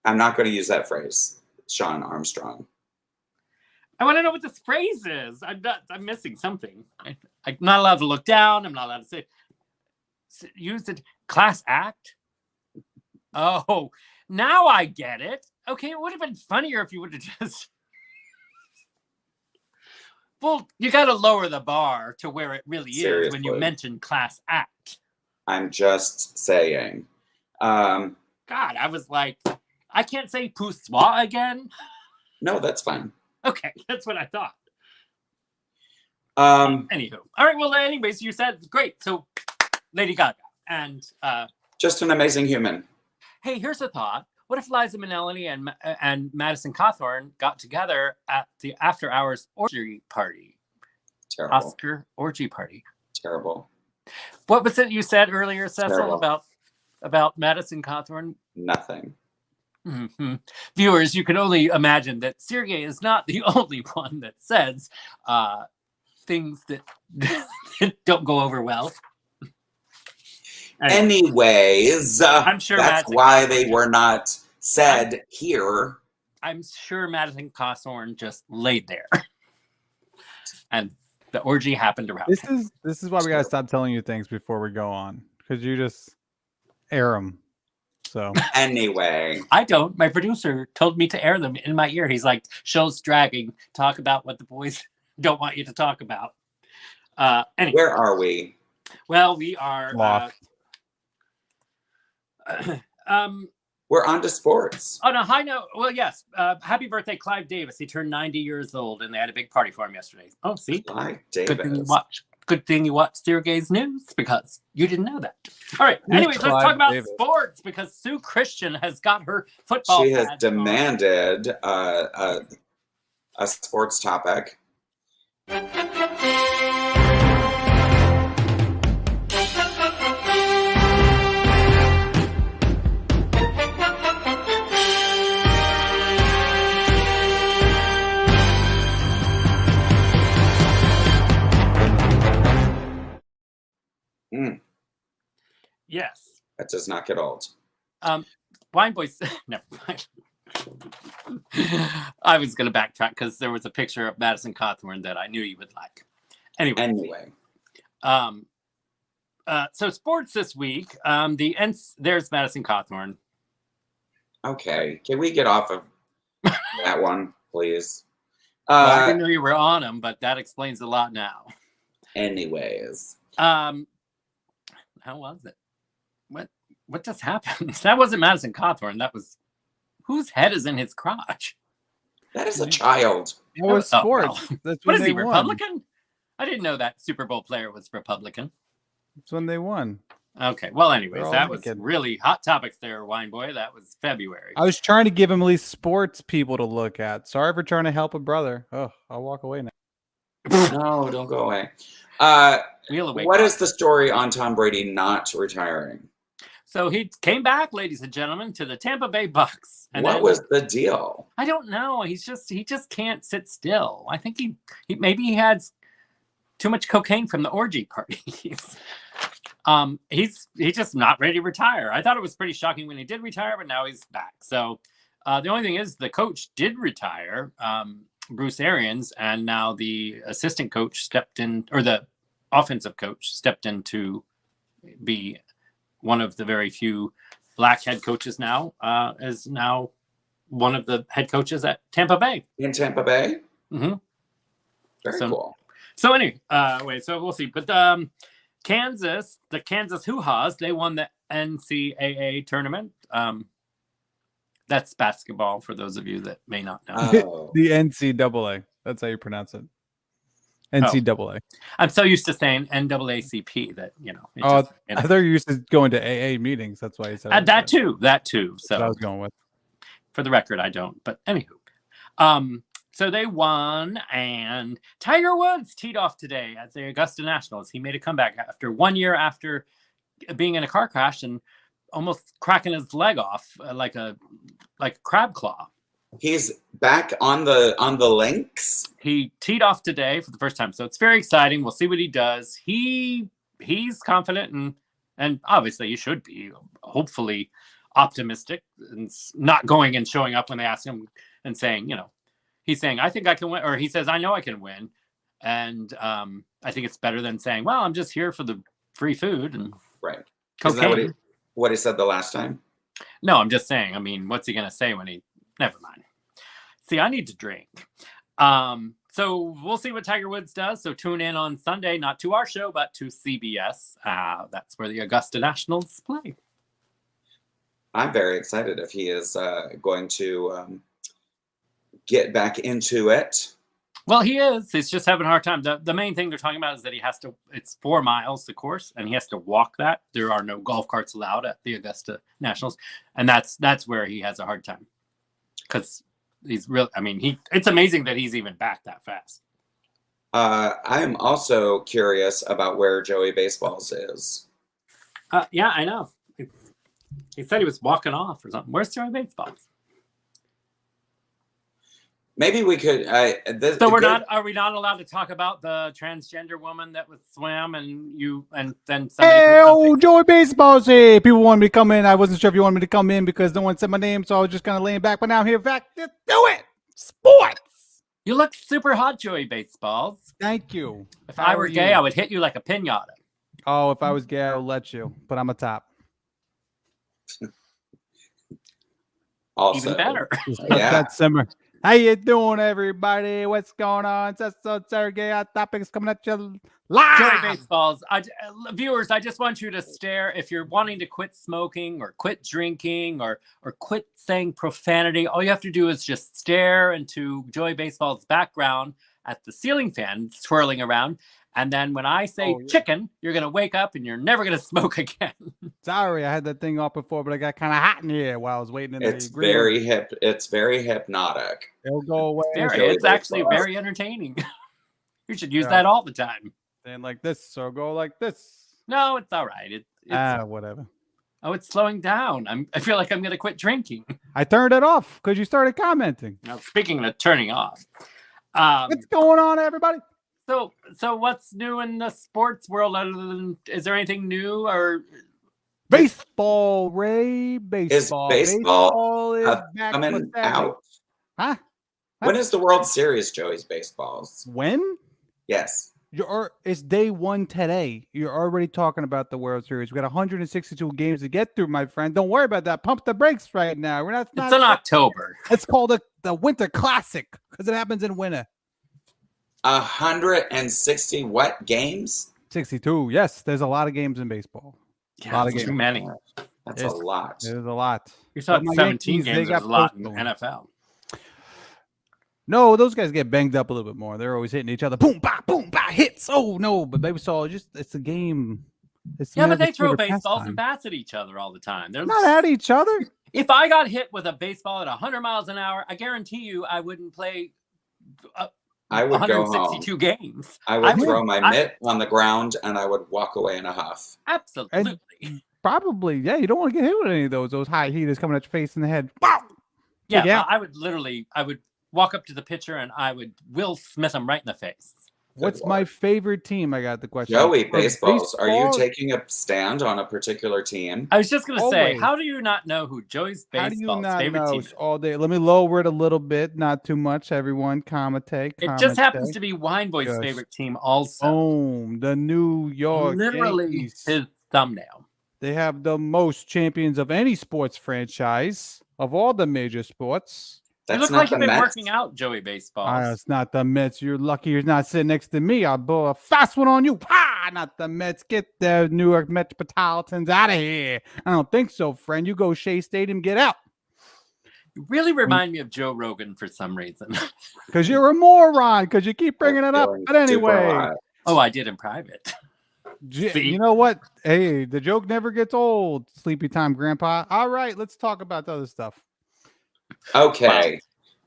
I'm not going to use that phrase, Sean Armstrong. I want to know what this phrase is. I'm missing something. I'm not allowed to look down. I'm not allowed to say. Use the class act. Oh, now I get it. Okay, it would have been funnier if you would have just... Well, you got to lower the bar to where it really is when you mention class act. I'm just saying. God, I was like, I can't say poussoir again? No, that's fine. Okay, that's what I thought. Anywho. All right, well, anyways, you said, great. So, Lady Gaga. And... just an amazing human. Hey, here's a thought. What if Liza Minnelli and Madison Cawthorn got together at the after-hours orgy party? Terrible. Oscar orgy party. Terrible. What was it you said earlier, Cecil, about Madison Cawthorn? Nothing. Mm-hmm. Viewers, you can only imagine that Sureg'ay is not the only one that says things that don't go over well. Anyways, I'm sure that's why they were not said here. I'm sure Madison Cawthorn just laid there, and the orgy happened around. This is why we gotta stop telling you things before we go on, because you just air them. So anyway, I don't. My producer told me to air them in my ear. He's like, "Show's dragging. Talk about what the boys don't want you to talk about." Anyway, where are we? well, we are. We're on to sports. On a high note, well, yes. Happy birthday, Clive Davis. He turned 90 years old, and they had a big party for him yesterday. Oh, see, Clive good thing you Davis. watch. Good thing you watch Sureg'ay's news because you didn't know that. All right. Anyways, let's talk about sports because Sue Christian has got her football. She has demanded a sports topic. Yes. That does not get old. Blind Boys. Never mind. I was going to backtrack because there was a picture of Madison Cawthorn that I knew you would like. Anyway. So sports this week. There's Madison Cawthorn. Okay. Can we get off of that one, please? Well, I didn't know you were on them, but that explains a lot now. Anyways. How was it? What just happened? That wasn't Madison Cawthorn. That was whose head is in his crotch? That is a child. It was sports. Well. That's What when is he, they Republican? won. I didn't know that Super Bowl player was Republican. That's when they won. Okay. Well, anyways, that was naked. really hot topics there, Wine Boy. That was February. I was trying to give him at least sports people to look at. Sorry for trying to help a brother. Oh, I'll walk away now. No, don't go away. What is the story on Tom Brady not retiring? So he came back, ladies and gentlemen, to the Tampa Bay Bucks. And what was the deal? I don't know. He just can't sit still. I think he maybe he had too much cocaine from the orgy parties. He's just not ready to retire. I thought it was pretty shocking when he did retire, but now he's back. So the only thing is the coach did retire, Bruce Arians, and now the assistant coach stepped in, or the offensive coach stepped in to be one of the very few black head coaches now, is now one of the head coaches at Tampa Bay. In Tampa Bay? Mm-hmm. Very cool. So anyway, so we'll see. But the Kansas Hoo-Haws, they won the NCAA tournament. That's basketball for those of you that may not know. Oh. The NCAA. That's how you pronounce it. NCAA. I'm so used to saying NAACP that, you know. I thought you were used to going to AA meetings. That's why you said that too. So I was going with. For the record, I don't. But anywho. So they won, and Tiger Woods teed off today at the Augusta Nationals. He made a comeback after 1 year after being in a car crash and almost cracking his leg off like a crab claw. He's back on the links. He teed off today for the first time, so it's very exciting. We'll see what he does. He's confident and obviously he should be hopefully optimistic and not going and showing up when they ask him and saying, you know, he's saying, I think I can win, or he says, I know I can win. And I think it's better than saying, well, I'm just here for the free food and right. cocaine. Is that what he said the last time? No, I'm just saying, I mean, what's he going to say when never mind. See, I need to drink. So we'll see what Tiger Woods does. So tune in on Sunday, not to our show, but to CBS. That's where the Augusta Nationals play. I'm very excited if he is going to get back into it. Well, he is. He's just having a hard time. The main thing they're talking about is that he has to, it's 4 miles, the course, and he has to walk that. There are no golf carts allowed at the Augusta Nationals. And that's where he has a hard time. Because he's real. I mean, it's amazing that he's even back that fast. I am also curious about where Joey Baseballs is. Yeah, I know. He said he was walking off or something. Where's Joey Baseballs? Maybe we could. Are we not allowed to talk about the transgender woman that was swam and then somebody? Hey, Joey Baseball's here. People wanted me to come in. I wasn't sure if you wanted me to come in because no one said my name, so I was just kind of laying back. But now I'm here back. Let's do it. Sports. You look super hot, Joey Baseballs. Thank you. If I were gay, I would hit you like a pinata. Oh, if I was gay, I would let you. But I'm a top. Also, even better. Just let that simmer. How you doing, everybody? What's going on? Cecil and Sureg'ay, hot topics coming at you live. Joy Baseballs. Viewers, I just want you to stare. If you're wanting to quit smoking or quit drinking or quit saying profanity, all you have to do is just stare into Joy Baseball's background at the ceiling fan swirling around. And then when I say chicken, you're going to wake up and you're never going to smoke again. Sorry, I had that thing off before, but I got kind of hot in here while I was waiting. It's very hip. It's very hypnotic. It'll go away. It's actually very entertaining. You should use that all the time. Stand like this or go like this. No, it's all right. It's whatever. Oh, it's slowing down. I feel like I'm going to quit drinking. I turned it off because you started commenting. Now, speaking of turning off. What's going on, everybody? So what's new in the sports world other than, is there anything new or baseball, Ray? Baseball. Baseball is back coming out. Huh? When is the World Series, Joey's Baseballs? When? Yes. It's day one today. You're already talking about the World Series. We got 162 games to get through, my friend. Don't worry about that. Pump the brakes right now. We're not. It's in October. It's called the Winter Classic because it happens in winter. 160 what games? 62. Yes, there's a lot of games in baseball. Yeah, a lot of games. Too many. That's a lot. There's a lot. You thought 17 games was a lot in the NFL. No, those guys get banged up a little bit more. They're always hitting each other. Boom, boom, hits. Oh no, but baseball, it's a game. But they throw baseballs and bats at each other all the time. They're not at each other. If I got hit with a baseball at 100 miles an hour, I guarantee you I wouldn't play. I would 162 go home. games. I would throw my mitt on the ground and I would walk away in a huff. Absolutely. And probably, yeah. You don't want to get hit with any of those high heaters coming at your face in the head. Yeah, I would walk up to the pitcher and I would Will Smith him right in the face. What's my favorite team? I got the question. Joey Baseballs. Are you taking a stand on a particular team? I was just going to say, how do you not know who Joey's Baseball's favorite team is? All day. Let me lower it a little bit, not too much. Everyone, commentate. It just happens to be Wine Boy's favorite team also. Oh, the New York Yankees. His thumbnail. They have the most champions of any sports franchise of all the major sports. You look like you've been working out, Joey Baseball. It's not the Mets. You're lucky you're not sitting next to me. I'll blow a fast one on you. Not the Mets. Get the New York Metropolitans out of here. I don't think so, friend. You go Shea Stadium, get out. You really remind me of Joe Rogan for some reason. Because you're a moron. Because you keep bringing it up. But anyway. Oh, I did in private. You know what? Hey, the joke never gets old. Sleepy time, Grandpa. All right, let's talk about the other stuff. Okay.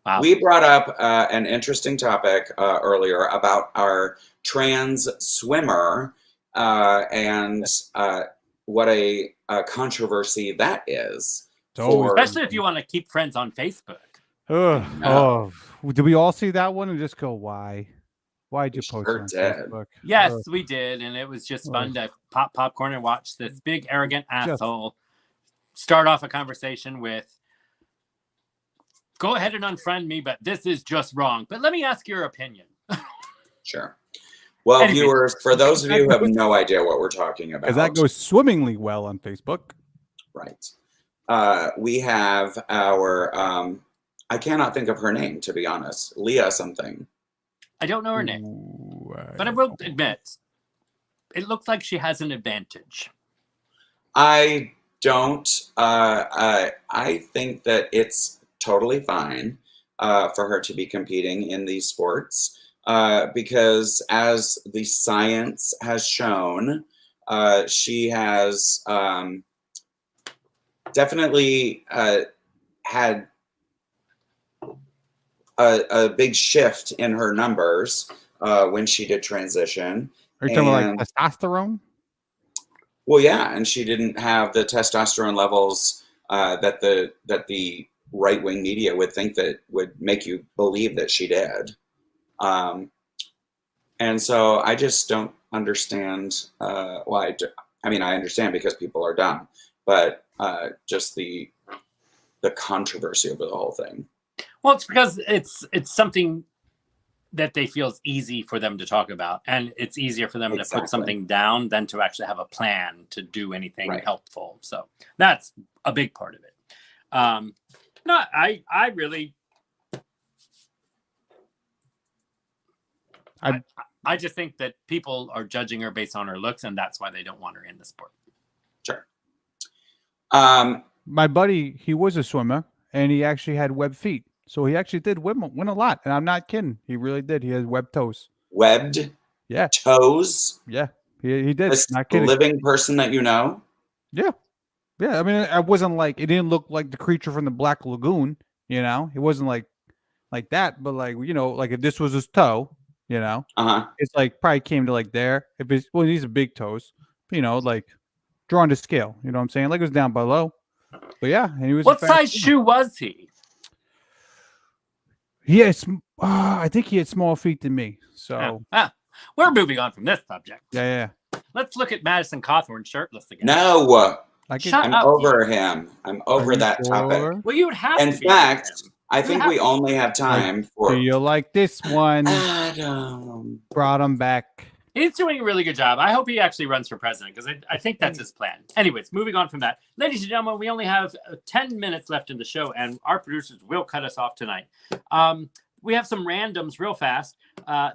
Wow. We brought up an interesting topic earlier about our trans swimmer and what a controversy that is. Especially if you want to keep friends on Facebook. Did we all see that one and just go, why? Why'd you post it on Facebook? Yes, we did. And it was just fun to pop popcorn and watch this big, arrogant asshole start off a conversation with, go ahead and unfriend me, but this is just wrong. But let me ask your opinion. Sure. Well, viewers, for those of you who have no idea what we're talking about. Because that goes swimmingly well on Facebook. Right. We have our, I cannot think of her name, to be honest. Leah something. I don't know her name. But I will admit, it looks like she has an advantage. I don't. I think that it's totally fine for her to be competing in these sports because as the science has shown, she has definitely had a big shift in her numbers when she did transition. Are you talking about like testosterone? Well, yeah, and she didn't have the testosterone levels that the right-wing media would think that would make you believe that she did. And so I just don't understand why. I mean, I understand because people are dumb, but just the controversy over the whole thing. Well, it's because it's something that they feel is easy for them to talk about, and it's easier for them to put something down than to actually have a plan to do anything helpful. So that's a big part of it. No, I really. I just think that people are judging her based on her looks, and that's why they don't want her in the sport. Sure. My buddy, he was a swimmer, and he actually had web feet. So he actually did win a lot, and I'm not kidding. He really did. He has webbed toes. Webbed toes? Yeah, he did. This Not kidding. living person that you know? Yeah. I mean, I wasn't like, it didn't look like the creature from the Black Lagoon, you know? It wasn't like that, but like, you know, like if this was his toe, you know, it's like probably came to like there. If it's, well, these are big toes, you know, like drawn to scale, you know what I'm saying? Like it was down below. But yeah, and he was. What size shoe was he? He has, I think he had smaller feet than me. So we're moving on from this subject. Yeah. Let's look at Madison Cawthorn shirtless again. No, I'm over him. I'm over that topic. Well, you would have. In fact, I think we only have time for. Do you like this one? Adam. Brought him back. He's doing a really good job. I hope he actually runs for president because I think that's his plan. Anyways, moving on from that. Ladies and gentlemen, we only have 10 minutes left in the show, and our producers will cut us off tonight. We have some randoms real fast.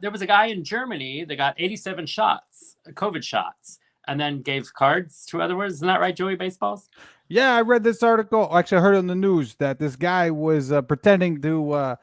There was a guy in Germany that got 87 shots, COVID shots, and then gave cards to other words. Isn't that right, Joey Baseballs? Yeah, I read this article. Actually, I heard on the news that this guy was pretending to,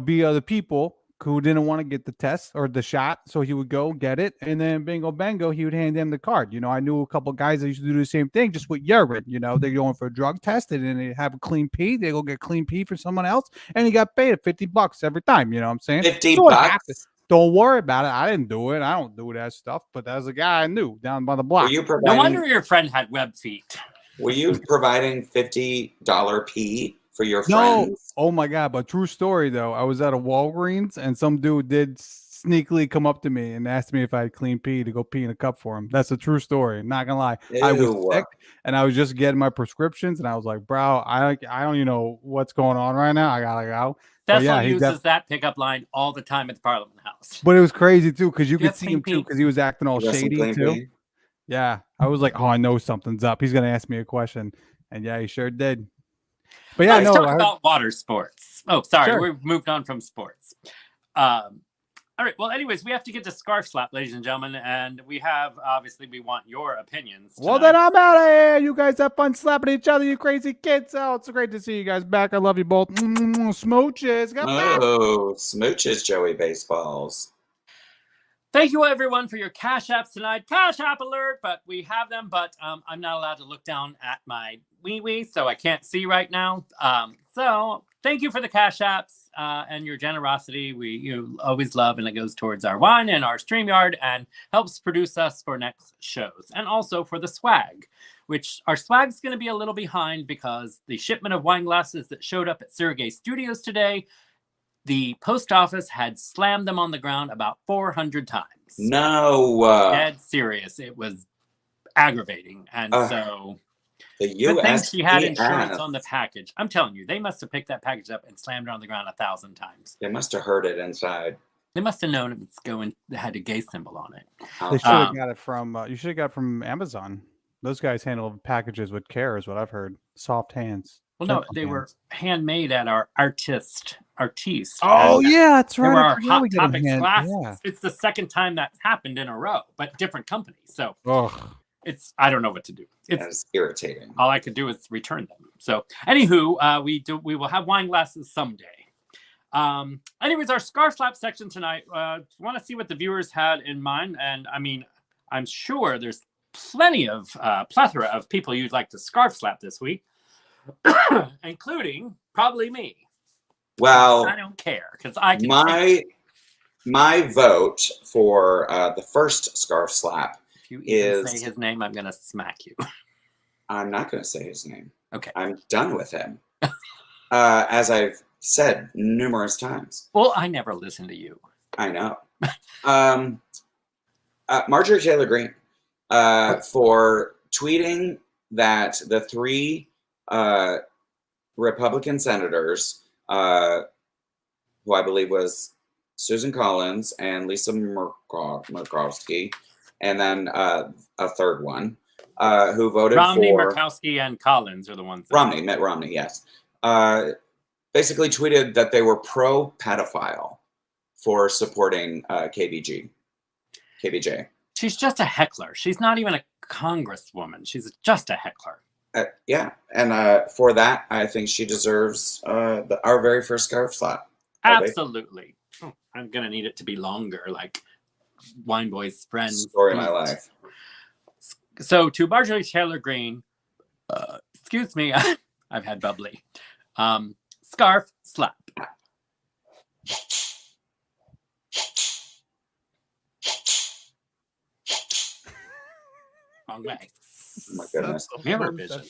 be other people who didn't want to get the test or the shot. So he would go get it. And then bingo, bango, he would hand them the card. You know, I knew a couple of guys that used to do the same thing just with urine. You know, they're going for a drug test and then they have a clean pee. They go get clean pee for someone else. And he got paid $50 every time. You know what I'm saying? $50? Don't worry about it. I didn't do it. I don't do that stuff. But as a guy I knew down by the block. No wonder your friend had web feet. Were you providing $50 pee for your friends? No. Oh my God. But true story though. I was at a Walgreens and some dude did sneakily come up to me and asked me if I had clean pee to go pee in a cup for him. That's a true story. Not gonna lie. Ew. I was sick and I was just getting my prescriptions and I was like, bro, I don't even know what's going on right now. I gotta go. Cecil uses that pickup line all the time at the Parliament House. But it was crazy too because you could see him too because he was acting all shady too. Pee? Yeah. I was like, oh, I know something's up. He's gonna ask me a question. And yeah, he sure did. But yeah, let's talk about water sports. Oh, sorry, sure. We've moved on from sports. All right. Well, anyways, we have to get to scarf slap, ladies and gentlemen, and we want your opinions tonight. Well, then I'm out of here. You guys have fun slapping each other, you crazy kids. Oh, it's great to see you guys back. I love you both. Smooches. Smooches, Joey Baseballs. Thank you, everyone, for your Cash Apps tonight. Cash App alert, but we have them, but I'm not allowed to look down at my wee-wee, so I can't see right now. So thank you for the Cash Apps and your generosity. You always love, and it goes towards our wine and our StreamYard and helps produce us for next shows. And also for the swag, which our swag's going to be a little behind because the shipment of wine glasses that showed up at Sureg'ay Studios today, the post office had slammed them on the ground about 400 times. No. Dead serious. It was aggravating. And so the U.S. She had insurance on the package. I'm telling you, they must have picked that package up and slammed it on the ground 1,000 times. They must have heard it inside. They must have known it had a gay symbol on it. They should have got it from you should have got it from Amazon. Those guys handle packages with care is what I've heard. Soft hands. Well, no, they were handmade at our artiste. Oh, yeah, that's right. They were our Hot Topics glasses. Yeah. It's the second time that's happened in a row, but different companies. So I don't know what to do. It's irritating. All I could do is return them. So, anywho, we will have wine glasses someday. Anyways, our scarf slap section tonight. Want to see what the viewers had in mind, and I mean, I'm sure there's plenty of plethora of people you'd like to scarf slap this week. Including probably me. Well, I don't care because I can my vote for the first scarf slap if you even say his name, I'm gonna smack you. I'm not gonna say his name. Okay, I'm done with him. As I've said numerous times. Well, I never listen to you. I know. Marjorie Taylor Greene for tweeting that the three Republican senators, who I believe was Susan Collins and Lisa Murkowski, and then a third one, who voted Romney, for... Murkowski, and Collins are the ones. Mitt Romney, yes. basically tweeted that they were pro-pedophile for supporting KBJ. She's just a heckler. She's not even a congresswoman. She's just a heckler. Yeah, and for that, I think she deserves our very first scarf slap. Absolutely. Oh, I'm going to need it to be longer, like Wine Boy's friends. Story of my life. So to Marjorie Taylor Greene, excuse me, I've had bubbly. Scarf slap. Wrong way. Oh my goodness. Mirror vision.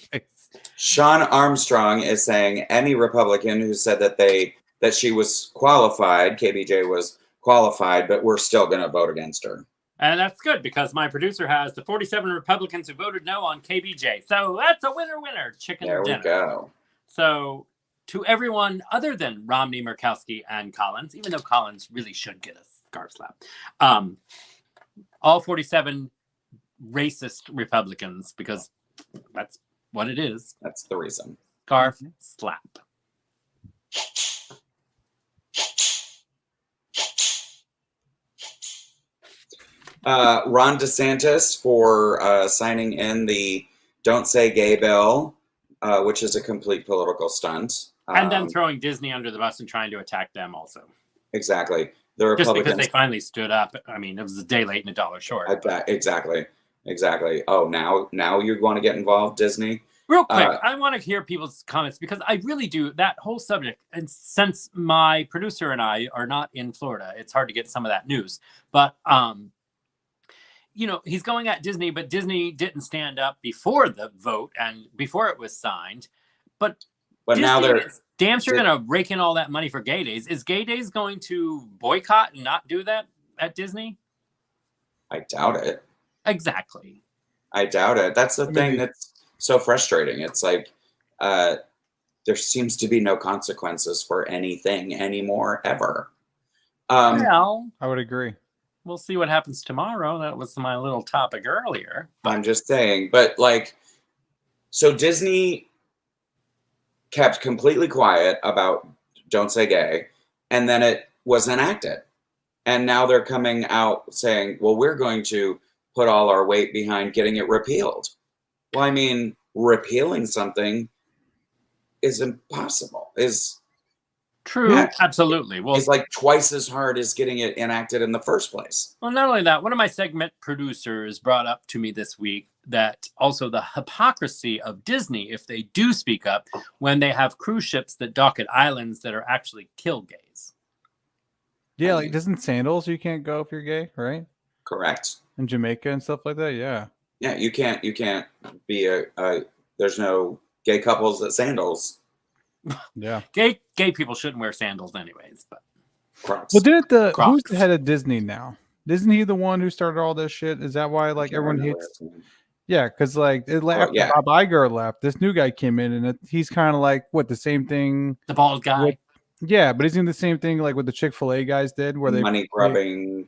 Sean Armstrong is saying any Republican who said that she was qualified, KBJ was qualified, but we're still going to vote against her. And that's good because my producer has the 47 Republicans who voted no on KBJ. So that's a winner, chicken dinner. There we go. So to everyone other than Romney, Murkowski, and Collins, even though Collins really should get a scarf slap, all 47 racist Republicans, because that's what it is. That's the reason. Scarf slap. Ron DeSantis for signing in the Don't Say Gay bill, which is a complete political stunt. And then throwing Disney under the bus and trying to attack them also. Exactly. The Republicans, just because they finally stood up. I mean, it was a day late and $1 short. Exactly. Oh, now you want to get involved, Disney? Real quick, I want to hear people's comments because I really do. That whole subject, and since my producer and I are not in Florida, it's hard to get some of that news. But, he's going at Disney, but Disney didn't stand up before the vote and before it was signed. But Disney now they're damn sure going to rake in all that money for Gay Days. Is Gay Days going to boycott and not do that at Disney? I doubt it. Exactly. I doubt it. That's the thing that's so frustrating. It's like there seems to be no consequences for anything anymore, ever. Well, I would agree. We'll see what happens tomorrow. That was my little topic earlier. I'm just saying. But, so Disney kept completely quiet about Don't Say Gay, and then it was enacted. And now they're coming out saying, well, we're going to put all our weight behind getting it repealed. Well, I mean, repealing something is impossible. True, yeah, absolutely. Well, it's like twice as hard as getting it enacted in the first place. Well, not only that, one of my segment producers brought up to me this week that also the hypocrisy of Disney, if they do speak up, when they have cruise ships that dock at islands that are actually kill gays. Yeah, like doesn't sandals you can't go if you're gay, right? Correct. In Jamaica and stuff like that, yeah. Yeah, you can't be there's no gay couples at sandals. Yeah. Gay people shouldn't wear sandals anyways, but Crocs. Well, who's the head of Disney now? Isn't he the one who started all this shit? Is that why everyone hates? Yeah, because after Bob Iger left, this new guy came in, and he's kind of like the same thing. The bald guy. Yeah, but he's doing the same thing like what the Chick-fil-A guys did, where they money grubbing.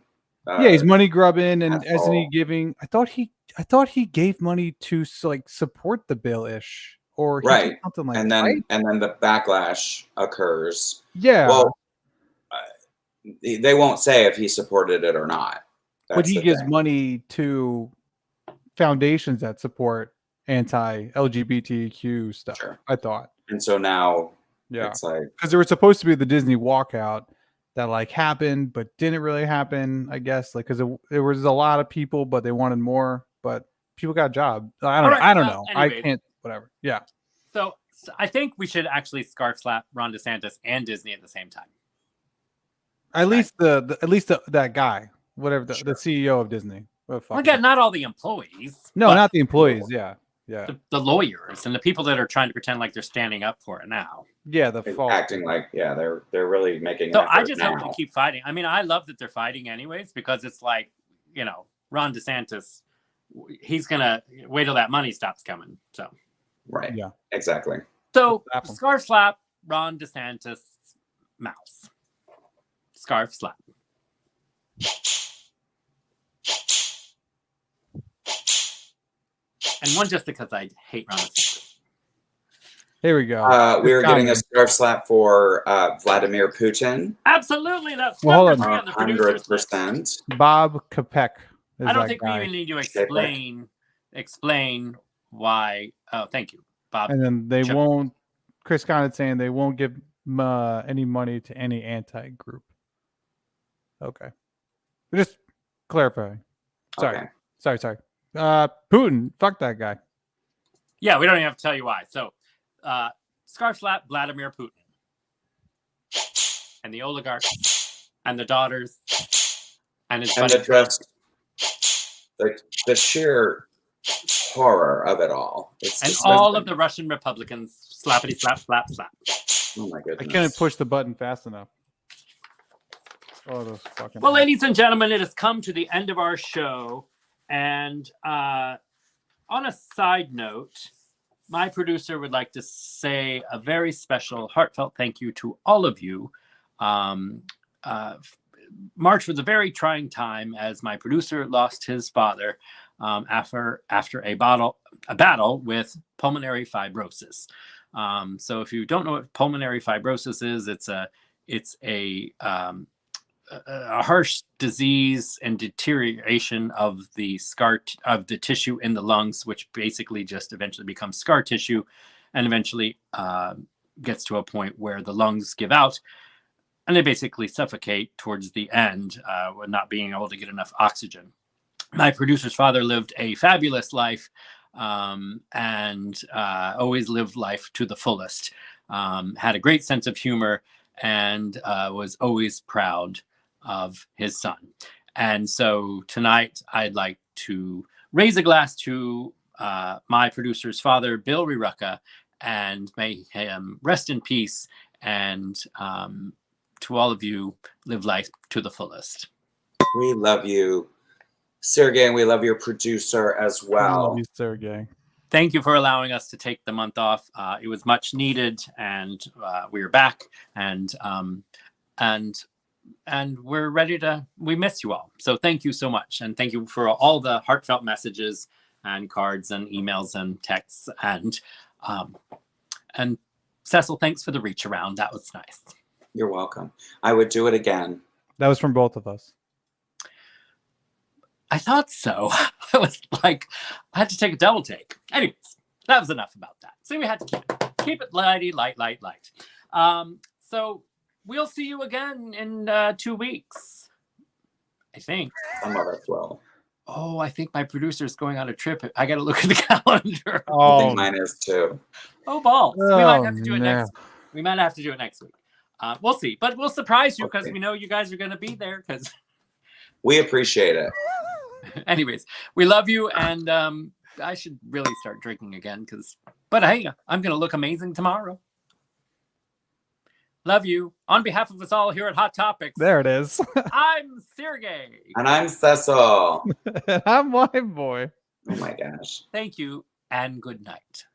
He's money grubbing, and isn't he giving? I thought he gave money to support the bill ish, or right, something like and that. Then and then the backlash occurs. Yeah. Well, they won't say if he supported it or not. But he gives money to foundations that support anti-LGBTQ stuff. Sure. I thought. And so now, it's like because there was supposed to be the Disney walkout that happened, but didn't really happen. I guess because there was a lot of people, but they wanted more. But people got a job. I don't know. Anyways, I can't. Whatever. Yeah. So I think we should actually scarf slap Ron DeSantis and Disney at the same time. At least that guy, whatever the CEO of Disney. Again, not all the employees. No, not the employees. Yeah. The lawyers and the people that are trying to pretend like they're standing up for it now. Yeah, acting like they're really making. So I just hope they keep fighting. I mean, I love that they're fighting anyways because it's like Ron DeSantis, he's gonna wait till that money stops coming. So right, yeah, exactly. So scarf slap Ron DeSantis mouse. Scarf slap. And one just because I hate Ron DeSantis. Here we go. We were getting a scarf slap for Vladimir Putin. Absolutely, that's Well, number hold 3 on the producers list. 100%. Bob Kopech. I don't think we even need to explain why. Oh, thank you, Bob. And then they won't. Chris Condit saying they won't give any money to any anti-group. Okay, just clarifying. Sorry, Okay. sorry. Putin, fuck that guy. Yeah, we don't even have to tell you why. So, scarf slap Vladimir Putin, and the oligarchs, and the daughters, and his buddy. The sheer horror of it all. And all of the Russian Republicans, slappity slap, slap, slap. Oh my goodness. I couldn't push the button fast enough. Oh, those fucking. Well, ladies and gentlemen, it has come to the end of our show. And on a side note, my producer would like to say a very special, heartfelt thank you to all of you. March was a very trying time as my producer lost his father after a battle with pulmonary fibrosis. So if you don't know what pulmonary fibrosis is, it's a harsh disease and deterioration of the tissue in the lungs, which basically just eventually becomes scar tissue, and eventually gets to a point where the lungs give out. And they basically suffocate towards the end with not being able to get enough oxygen. My producer's father lived a fabulous life and always lived life to the fullest. Had a great sense of humor and was always proud of his son. And so tonight I'd like to raise a glass to my producer's father, Bill Rirucka, and may him rest in peace, and to all of you, live life to the fullest. We love you, Sergey, and we love your producer as well. I love you, Sergey. Thank you for allowing us to take the month off. It was much needed, and we are back, and we're ready to. We miss you all, so thank you so much, and thank you for all the heartfelt messages and cards and emails and texts, and Cecil, thanks for the reach around. That was nice. You're welcome. I would do it again. That was from both of us. I thought so. I was like, I had to take a double take. Anyways, that was enough about that. So we had to keep it lighty, light. So we'll see you again in 2 weeks, I think. Some of us will. Oh, I think my producer's going on a trip. I got to look at the calendar. I think mine is too. Oh, balls. Oh, we might have to do it no. next week. We might have to do it next week. We'll see. But we'll surprise you because we know you guys are going to be there. Because we appreciate it. Anyways, we love you. And I should really start drinking again. But hey, I'm going to look amazing tomorrow. Love you. On behalf of us all here at Hot Topics. There it is. I'm Sergey. And I'm Cecil. And I'm Wine Boy. Oh my gosh. Thank you and good night.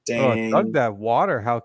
Dang. Oh, I dug that water. How